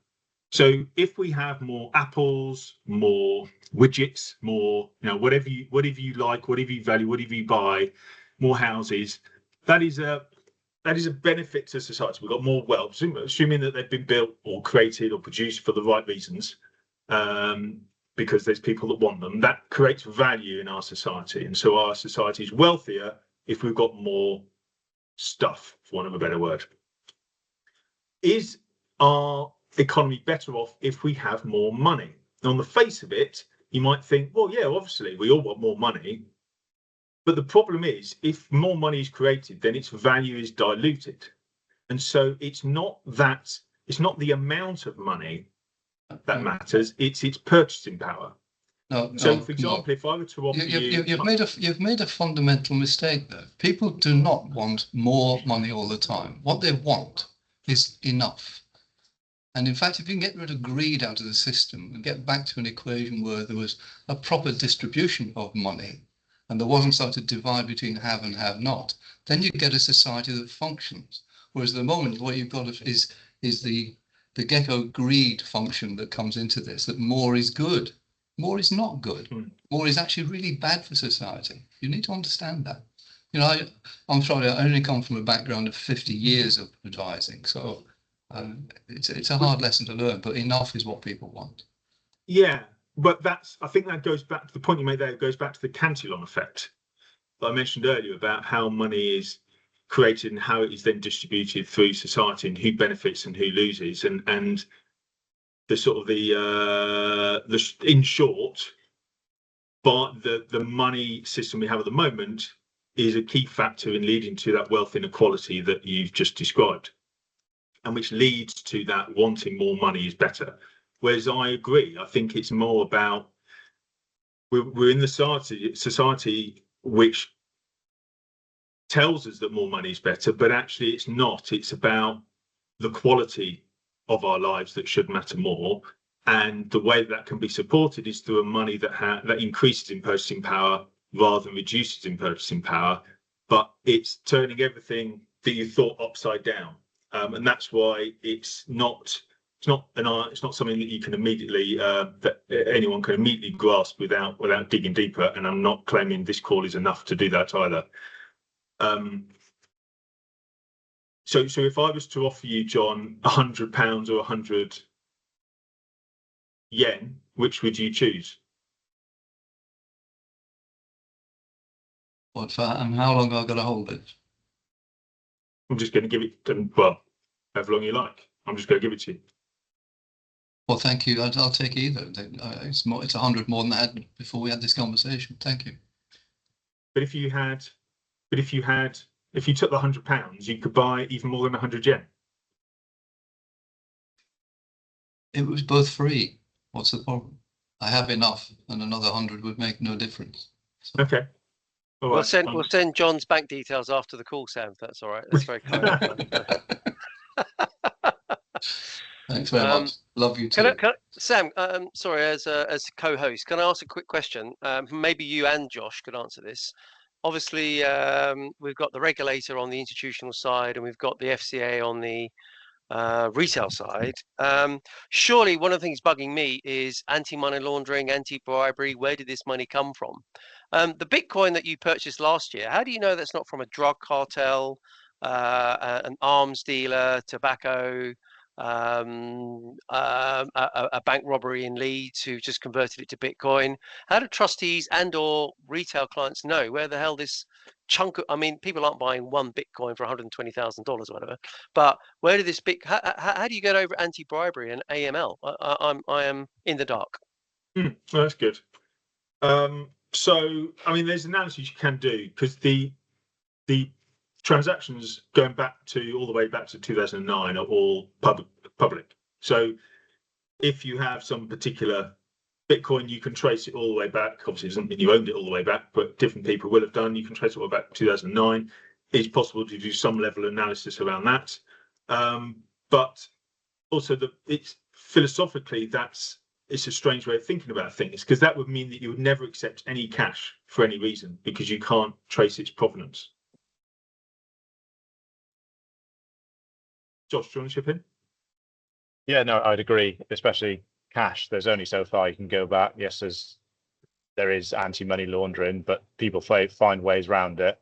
So if we have more apples, more widgets, more whatever you like, whatever you value, whatever you buy, more houses, that is a benefit to society. We've got more wealth, assuming that they've been built or created or produced for the right reasons. Because there's people that want them, that creates value in our society. And so our society is wealthier if we've got more stuff, for want of a better word. Is our economy better off if we have more money? And on the face of it, you might think, well, yeah, obviously we all want more money. But the problem is, if more money is created, then its value is diluted. And so it's not the amount of money that matters, it's its purchasing power. So for example, if I were to offer you've made a fundamental mistake there. People do not want more money all the time. What they want is enough. And in fact, if you can get rid of greed out of the system and get back to an equation where there was a proper distribution of money and there wasn't such a divide between have and have not, then you get a society that functions. Whereas at the moment, what you've got is the gecko greed function that comes into this, that more is good. More is not good. More is actually really bad for society. You need to understand that. I'm sorry, I only come from a background of 50 years of advising, so it's a hard lesson to learn, but enough is what people want. Yeah, but I think that goes back to the point you made there. It goes back to the Cantillon effect that I mentioned earlier about how money is created and how it is then distributed through society and who benefits and who loses, and the sort of the in short, but the money system we have at the moment is a key factor in leading to that wealth inequality that you've just described, and which leads to that wanting more money is better. Whereas I agree, I think it's more about we're in the society which tells us that more money is better, but actually it's not. It's about the quality of our lives that should matter more, and the way that can be supported is through a money that increases in purchasing power rather than reduces in purchasing power. But it's turning everything that you thought upside down, and that's why it's not it's not something that you can immediately that anyone can immediately grasp without digging deeper. And I'm not claiming this call is enough to do that either. So if I was to offer you, John, £100 or 100 yen, which would you choose? What for, and how long have I got to hold it? I'm just going to give it, well, however long you like. I'm just going to give it to you. Well, thank you. I'll take either. It's 100 more than I had before we had this conversation. Thank you. But if you took the £100, you could buy even more than 100 yen. It was both free. What's the problem? I have enough, and another 100 would make no difference. So, Okay. All We'll right. we'll send John's bank details after the call, Sam, if that's all right. That's very kind. Thanks very much. Love you too. Sam, sorry, as co-host, can I ask a quick question? Maybe you and Josh could answer this. Obviously, we've got the regulator on the institutional side, and we've got the FCA on the retail side. Surely one of the things bugging me is anti-money laundering, anti-bribery. Where did this money come from? The Bitcoin that you purchased last year, how do you know that's not from a drug cartel, an arms dealer, tobacco, a bank robbery in Leeds who just converted it to Bitcoin? How do trustees and or retail clients know where the hell this chunk of, I mean, people aren't buying one Bitcoin for $120,000 or whatever, but where did this how do you get over anti-bribery and AML? I am in the dark. Well, that's good. So, I mean, there's analysis you can do, because the transactions going back to all the way back to 2009 are all public. So if you have some particular Bitcoin, you can trace it all the way back. Obviously, it doesn't mean you owned it all the way back, but different people will have done. You can trace it all back to 2009. It's possible to do some level of analysis around that. But also, it's philosophically, it's a strange way of thinking about things, because that would mean that you would never accept any cash for any reason, because you can't trace its provenance. Josh, do you want to chip in? Yeah, no, I'd agree, especially cash. There's only so far you can go back. Yes, there is anti-money laundering, but people find ways around it.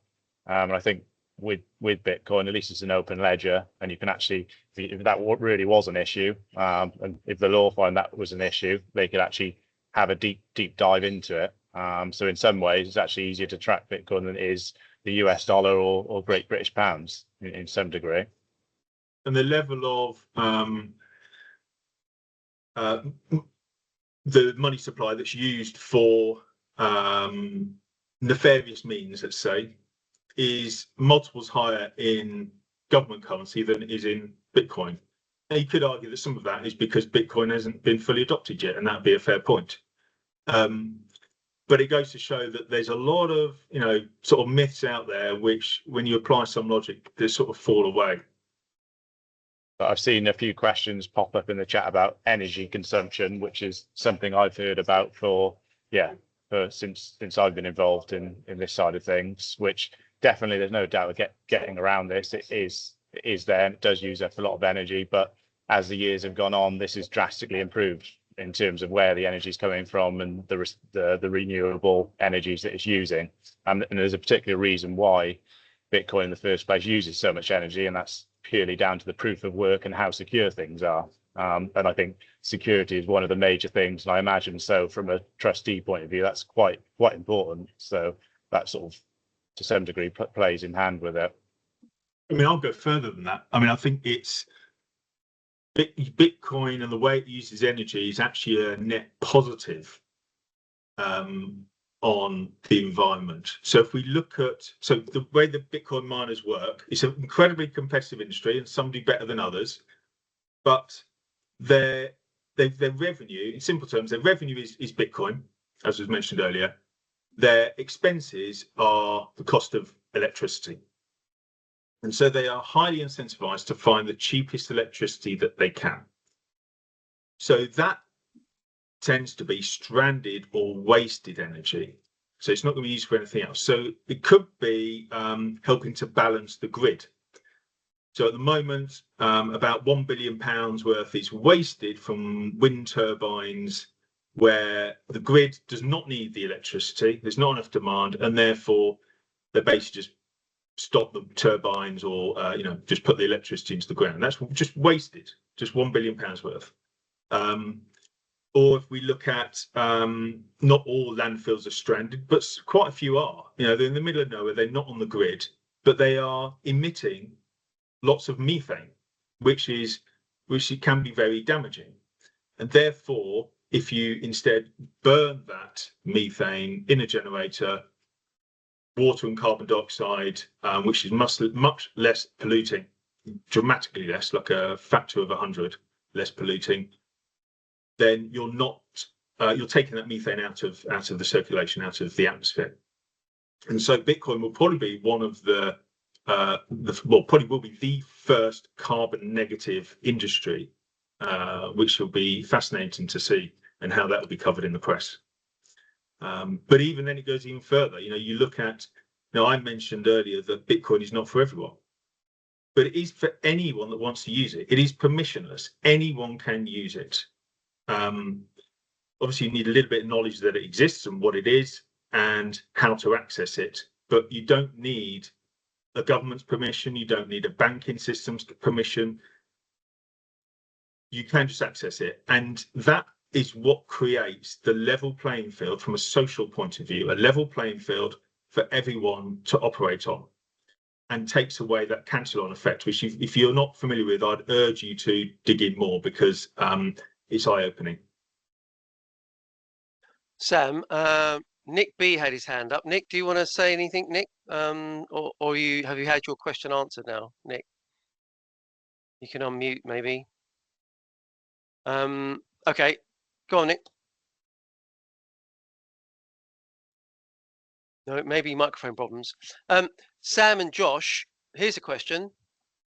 And I think with Bitcoin, at least it's an open ledger, and you can actually, if that really was an issue, and if the law find that was an issue, they could actually have a deep dive into it. So in some ways, it's actually easier to track Bitcoin than it is the US dollar or Great British pounds in some degree. And the level of the money supply that's used for nefarious means, let's say, is multiples higher in government currency than it is in Bitcoin. Now, you could argue that some of that is because Bitcoin hasn't been fully adopted yet, and that'd be a fair point. But it goes to show that there's a lot of, sort of myths out there, which when you apply some logic, they sort of fall away. But I've seen a few questions pop up in the chat about energy consumption, which is something I've heard about since I've been involved in this side of things, which definitely there's no doubt of getting around this. It is there, and it does use up a lot of energy, but as the years have gone on, this is drastically improved in terms of where the energy is coming from and the renewable energies that it's using. And there's a particular reason why Bitcoin in the first place uses so much energy, and that's purely down to the proof of work and how secure things are. And I think security is one of the major things, and I imagine so from a trustee point of view, that's quite important. So that sort of, to some degree, plays in hand with it. I mean, I'll go further than that. I mean, I think it's Bitcoin and the way it uses energy is actually a net positive on the environment. So if we look at, the way the Bitcoin miners work, it's an incredibly competitive industry, and some do better than others, but their revenue, in simple terms, their revenue is Bitcoin, as was mentioned earlier. Their expenses are the cost of electricity. And so they are highly incentivized to find the cheapest electricity that they can. So that tends to be stranded or wasted energy. So it's not going to be used for anything else. So it could be helping to balance the grid. So at the moment, about £1 billion worth is wasted from wind turbines where the grid does not need the electricity, there's not enough demand, and therefore they basically just stop the turbines or just put the electricity into the ground. That's just wasted, just £1 billion worth. Or if we look at not all landfills are stranded, but quite a few are. They're in the middle of nowhere, they're not on the grid, but they are emitting lots of methane, which can be very damaging. And therefore, if you instead burn that methane in a generator, water and carbon dioxide, which is much less polluting, dramatically less, like a factor of 100 less polluting, then you're taking that methane out of the circulation, out of the atmosphere. And so Bitcoin will probably be one of probably will be the first carbon negative industry, which will be fascinating to see and how that will be covered in the press. But even then, it goes even further. You look at, I mentioned earlier that Bitcoin is not for everyone, but it is for anyone that wants to use it. It is permissionless. Anyone can use it. Obviously, you need a little bit of knowledge that it exists and what it is and how to access it, but you don't need a government's permission. You don't need a banking system's permission. You can just access it. And that is what creates the level playing field from a social point of view, a level playing field for everyone to operate on, and takes away that cancel-on effect, which if you're not familiar with, I'd urge you to dig in more because it's eye-opening. Sam, Nick B had his hand up. Nick, do you want to say anything, Nick? Or have you had your question answered now, Nick? You can unmute maybe. Okay, go on, Nick. No, maybe microphone problems. Sam and Josh, here's a question.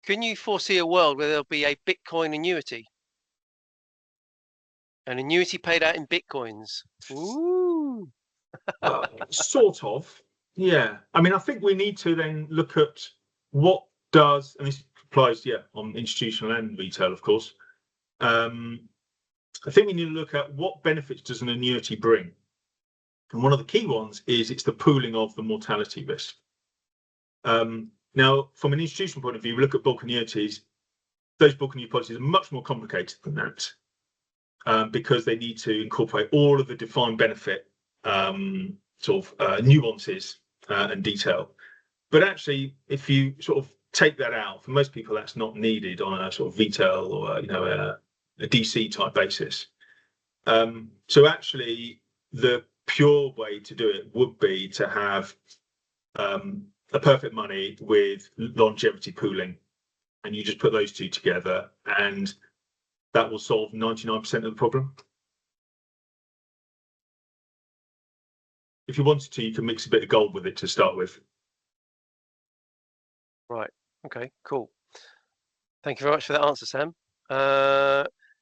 Can you foresee a world where there'll be a Bitcoin annuity? An annuity paid out in Bitcoins. Ooh. Sort of, yeah. I mean, I think we need to then look at what does, and this applies, on institutional and retail, of course. I think we need to look at what benefits does an annuity bring. And one of the key ones is it's the pooling of the mortality risk. Now, from an institutional point of view, we look at bulk annuities. Those bulk annuity policies are much more complicated than that because they need to incorporate all of the defined benefit nuances and detail. But actually, if you sort of take that out, for most people, that's not needed on a sort of retail or a DC type basis. So actually, the pure way to do it would be to have a perfect money with longevity pooling, and you just put those two together, and that will solve 99% of the problem. If you wanted to, you can mix a bit of gold with it to start with. Right. Okay, cool. Thank you very much for that answer, Sam.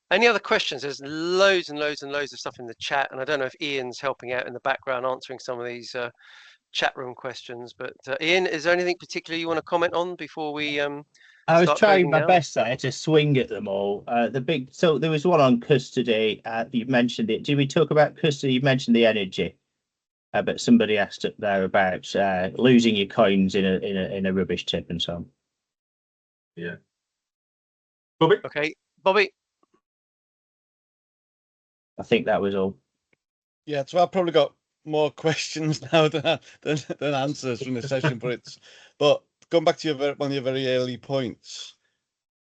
Any other questions? There's loads and loads and loads of stuff in the chat, and I don't know if Ian's helping out in the background answering some of these chat room questions. But Ian, is there anything particular you want to comment on before we I was start trying closing my down? best there to swing at them all. So there was one on custody. You mentioned it. Did we talk about custody? You mentioned the energy. But somebody asked up there about losing your coins in a rubbish tip and so on. Yeah. Bobby? Okay, Bobby. I think that was all. Yeah, so I've probably got more questions now than answers from the session, but going back to one of your very early points,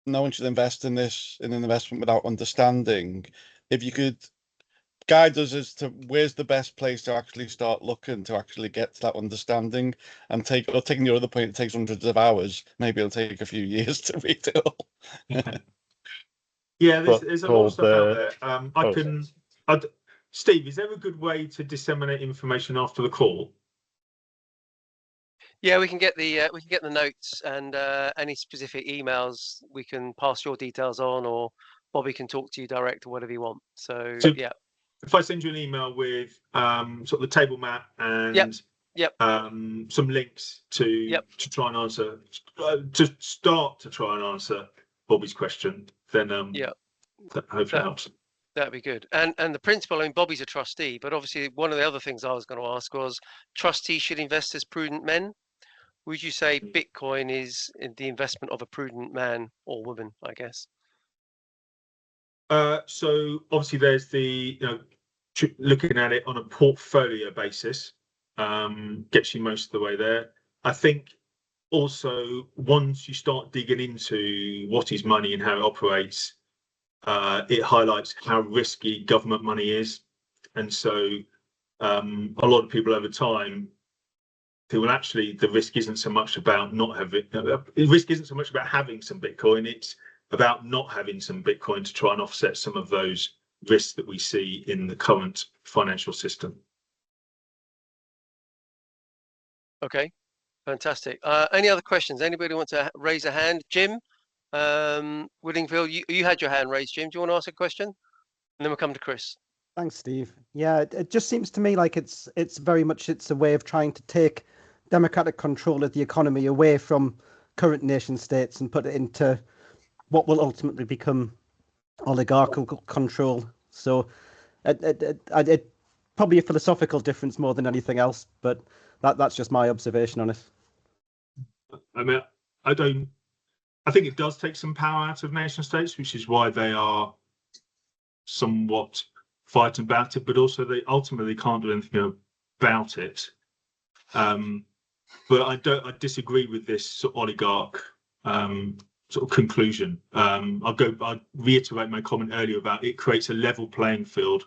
no one should invest in an investment without understanding. If you could guide us as to where's the best place to actually start looking to actually get to that understanding, and taking your other point, it takes hundreds of hours. Maybe it'll take a few years to read it all. Yeah, there's a lot of stuff out there. Steve, is there a good way to disseminate information after the call? Yeah, we can get the notes and any specific emails. We can pass your details on, or Bobby can talk to you direct or whatever you want. So yeah. If I send you an email with sort of the table map and Yep. Some links to try and answer, to start to try and answer Bobby's question. Then that hopefully helps. That'd be good. And the principle, I mean, Bobby's a trustee, but obviously one of the other things I was going to ask was, trustees should invest as prudent men. Would you say Bitcoin is the investment of a prudent man or woman, I guess? So obviously there's the, looking at it on a portfolio basis, gets you most of the way there. I think also once you start digging into what is money and how it operates, it highlights how risky government money is. And so a lot of people over time feel, well, actually the risk isn't so much about not having, the risk isn't so much about having some Bitcoin, it's about not having some Bitcoin to try and offset some of those risks that we see in the current financial system. Okay, fantastic. Any other questions? Anybody want to raise a hand? Jim, Whittingfield, you had your hand raised, Jim. Do you want to ask a question? And then we'll come to Chris. Thanks, Steve. Yeah, it just seems to me like it's very much a way of trying to take democratic control of the economy away from current nation states and put it into what will ultimately become oligarchical control. So it probably a philosophical difference more than anything else, but that's just my observation on it. I mean, I think it does take some power out of nation states, which is why they are somewhat fighting about it, but also they ultimately can't do anything about it. But I disagree with this sort of oligarch sort of conclusion. I'll reiterate my comment earlier about it creates a level playing field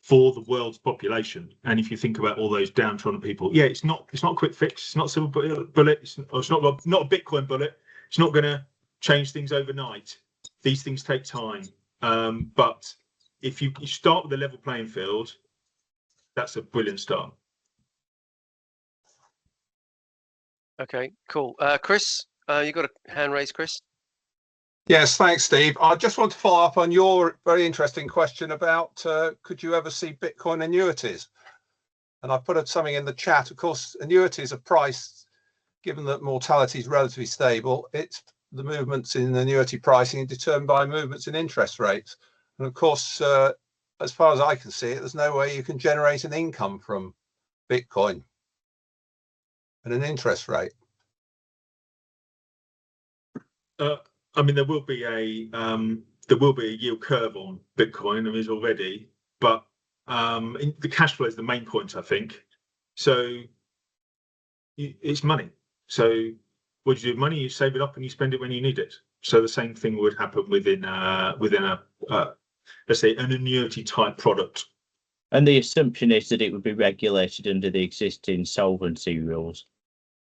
for the world's population. And if you think about all those downtrodden people, yeah, it's not a quick fix. It's not a silver bullet. It's not a Bitcoin bullet. It's not going to change things overnight. These things take time. But if you start with a level playing field, that's a brilliant start. Okay, cool. Chris, you got a hand raised, Chris? Yes, thanks, Steve. I just want to follow up on your very interesting question about could you ever see Bitcoin annuities? And I put something in the chat. Of course, annuities are priced, given that mortality is relatively stable. It's the movements in annuity pricing are determined by movements in interest rates. And of course, as far as I can see it, there's no way you can generate an income from Bitcoin and an interest rate. I mean, there will be a yield curve on Bitcoin. There is already, but the cash flow is the main point, I think. So it's money. So what do you do with money? You save it up and you spend it when you need it. So the same thing would happen within a let's say an annuity type product. And the assumption is that it would be regulated under the existing solvency rules.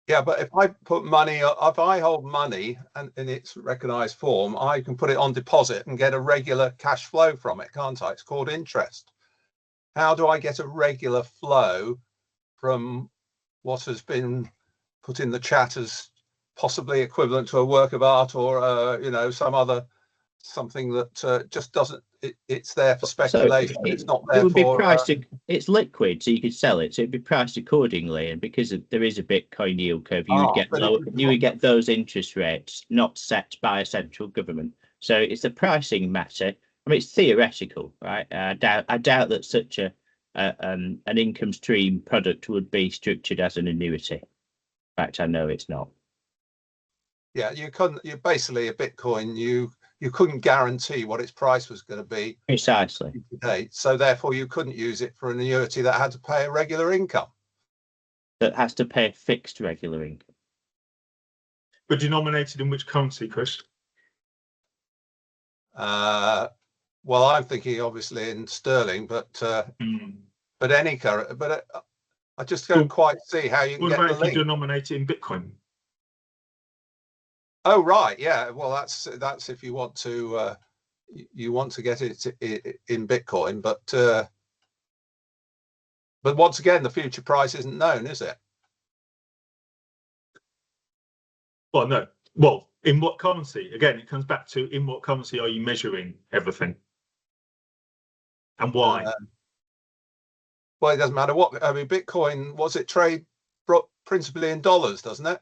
Yeah, but if I put money, if I hold money and in its recognized form, I can put it on deposit and get a regular cash flow from it, can't I? It's called interest. How do I get a regular flow from what has been put in the chat as possibly equivalent to a work of art or, something that just doesn't, it's there for speculation. So it's not there it would be for... priced, it's liquid, so you could sell it. So it'd be priced accordingly. And because there is a Bitcoin yield curve, you would get those interest rates not set by a central government. So it's a pricing matter. I mean, it's theoretical, right? I doubt that such an income stream product would be structured as an annuity. In fact, I know it's not. Yeah, you're basically a Bitcoin. You couldn't guarantee what its price was going to be precisely today, so therefore you couldn't use it for an annuity that had to pay a regular income. That has to pay a fixed regular income. But denominated in which currency, Chris? Well, I'm thinking obviously in sterling, but any currency. But I just don't quite see how you can get the link. What about if you denominate it in Bitcoin? Oh right, yeah. Well, that's if you want to get it in Bitcoin, but once again, the future price isn't known, is it? Well, no. Well, in what currency? Again, it comes back to in what currency are you measuring everything, and why? Well, it doesn't matter what. I mean, Bitcoin, what's it trade principally in dollars, doesn't it?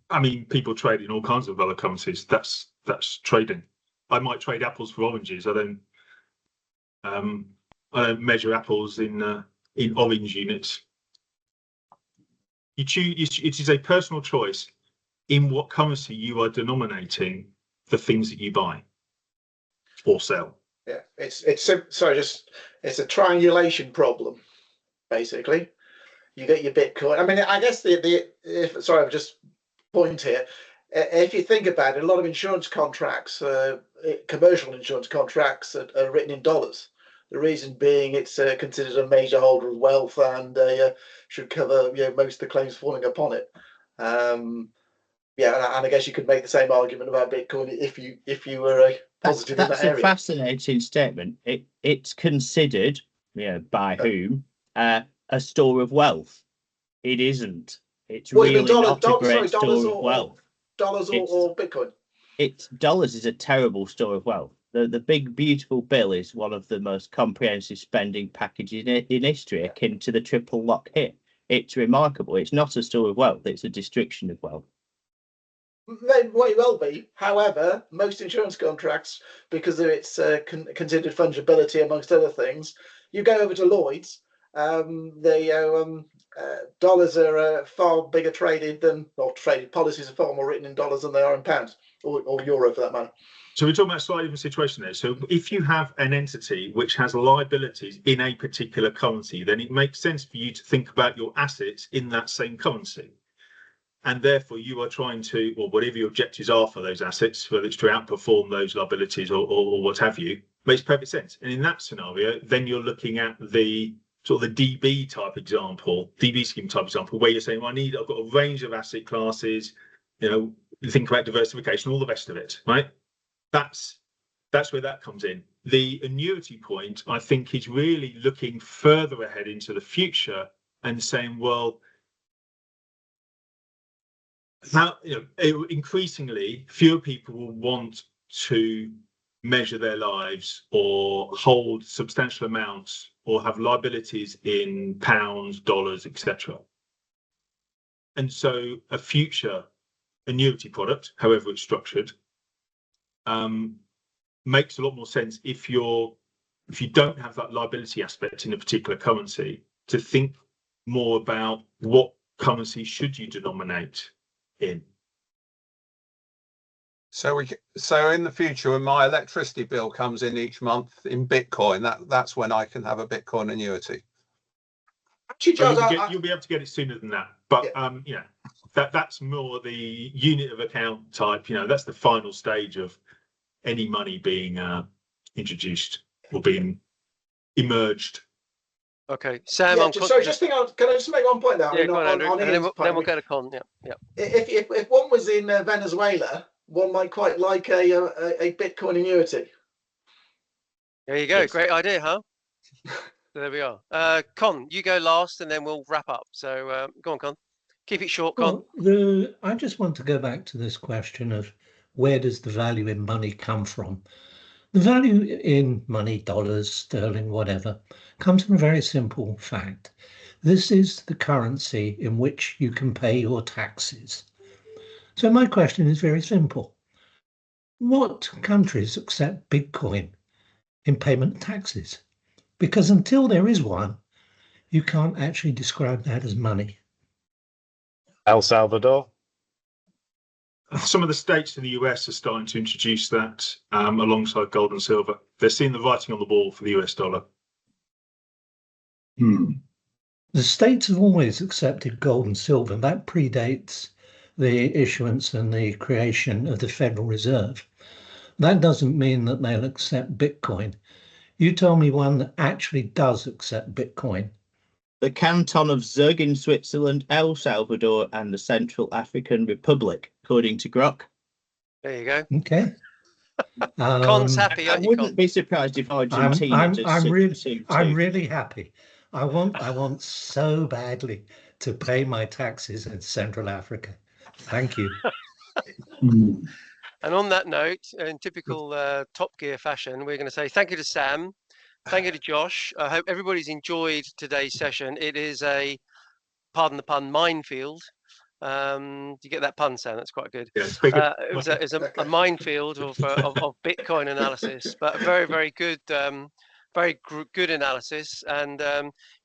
I mean, people trade in all kinds of other currencies. That's trading. I might trade apples for oranges. I don't measure apples in orange units. You choose. It is a personal choice in what currency you are denominating the things that you buy or sell. Yeah, it's a triangulation problem, basically. You get your Bitcoin. I mean, I guess I'll just point here. If you think about it, a lot of insurance contracts, commercial insurance contracts, are written in dollars. The reason being, it's considered a major holder of wealth and should cover most of the claims falling upon it. And I guess you could make the same argument about Bitcoin if you were positive in that area. That's a fascinating statement. It's considered, by whom, a store of wealth. It isn't. It's really not a great store of wealth. Dollars or Bitcoin? Dollars is a terrible store of wealth. The big beautiful bill is one of the most comprehensive spending packages in history, akin to the triple lock hit. It's remarkable. It's not a store of wealth. It's a destruction of wealth. May well be. However, most insurance contracts, because of its considered fungibility amongst other things, you go over to Lloyd's. Dollars are far bigger traded policies are far more written in dollars than they are in pounds or euro for that matter. So we're talking about a slightly different situation there. So if you have an entity which has liabilities in a particular currency, then it makes sense for you to think about your assets in that same currency. And therefore you are trying to, or whatever your objectives are for those assets, whether it's to outperform those liabilities or what have you, makes perfect sense. And in that scenario, then you're looking at the sort of the DB scheme type example, where you're saying, well, I've got a range of asset classes, you think about diversification, all the rest of it, right? That's where that comes in. The annuity point, I think, is really looking further ahead into the future and saying, well, now, increasingly fewer people will want to measure their lives or hold substantial amounts or have liabilities in pounds, dollars, etc. And so a future annuity product, however it's structured, makes a lot more sense if you don't have that liability aspect in a particular currency, to think more about what currency should you denominate in. So in the future, when my electricity bill comes in each month in Bitcoin, that's when I can have a Bitcoin annuity. Actually, Charles, you'll be able to get it sooner than that, but that's more the unit of account type. That's the final stage of any money being introduced or being emerged. Okay, Sam. Can I just make one point there? Yeah, go on, Andrew, and then we'll go to Con. Yeah. If one was in Venezuela, one might quite like a Bitcoin annuity. There you go. Yes. Great idea, huh? There we are. Con, you go last, and then we'll wrap up. So go on, Con. Keep it short, Con. Well, I just want to go back to this question of where does the value in money come from? The value in money, dollars, sterling, whatever, comes from a very simple fact. This is the currency in which you can pay your taxes. So my question is very simple. What countries accept Bitcoin in payment of taxes? Because until there is one, you can't actually describe that as money. El Salvador. Some of the states in the US are starting to introduce that alongside gold and silver. They're seeing the writing on the wall for the US dollar. The states have always accepted gold and silver. That predates the issuance and the creation of the Federal Reserve. That doesn't mean that they'll accept Bitcoin. You tell me one that actually does accept Bitcoin. The Canton of Zug in Switzerland, El Salvador, and the Central African Republic, according to Grok. There you go. Okay. Con's happy. I wouldn't be surprised if Argentina. I'm really happy. I want so badly to pay my taxes in Central Africa. Thank you. And on that note, in typical Top Gear fashion, we're going to say thank you to Sam. Thank you to Josh. I hope everybody's enjoyed today's session. It is a pardon the pun, minefield. Do you get that pun, Sam? That's quite good. Yeah, it's bigger. It was a minefield of Bitcoin analysis, but very, very good, good analysis. And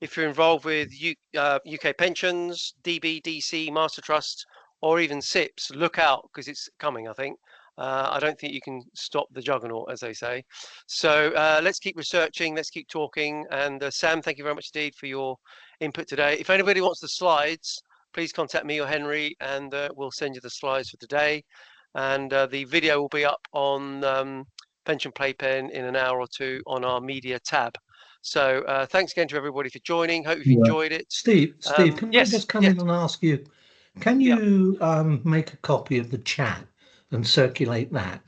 if you're involved with UK pensions, DB, DC, Master Trust, or even SIPs, look out because it's coming, I think. I don't think you can stop the juggernaut, as they say. So let's keep researching, let's keep talking. And Sam, thank you very much indeed for your input today. If anybody wants the slides, please contact me or Henry, and we'll send you the slides for today. And the video will be up on Pension Playpen in an hour or two on our media tab. So thanks again to everybody for joining. Hope you've enjoyed it. Steve, can I just come in and ask you, can you make a copy of the chat and circulate that?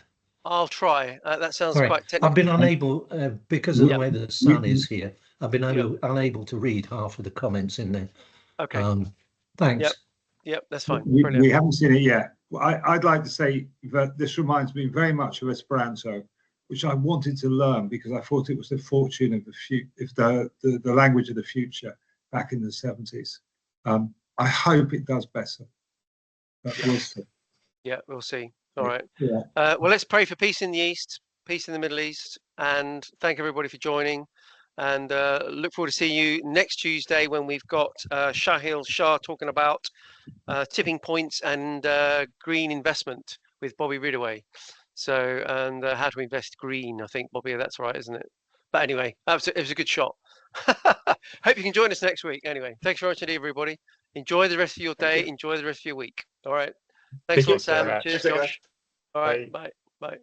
I'll try. That sounds Sorry, quite technical. I've been unable, because of the way the sun is here, I've been unable to read half of the comments in there. Okay. Thanks. Yep, that's fine. We haven't seen it yet. I'd like to say that this reminds me very much of Esperanto, which I wanted to learn because I thought it was the fortune of the language of the future back in the 70s. I hope it does better. But we'll see. Yeah, we'll see. All right. Yeah. Well, let's pray for peace in the East, peace in the Middle East, and thank everybody for joining. And look forward to seeing you next Tuesday when we've got Shahil Shah talking about tipping points and green investment with Bobby Ridaway. So, and how to invest green, I think, Bobby, that's right, isn't it? But anyway, it was a good shot. Hope you can join us next week. Anyway, thanks very much indeed, everybody. Enjoy the rest of your day. Enjoy the rest of your week. All right. Thanks a lot, Sam. Cheers, Josh. All right. Bye. Bye.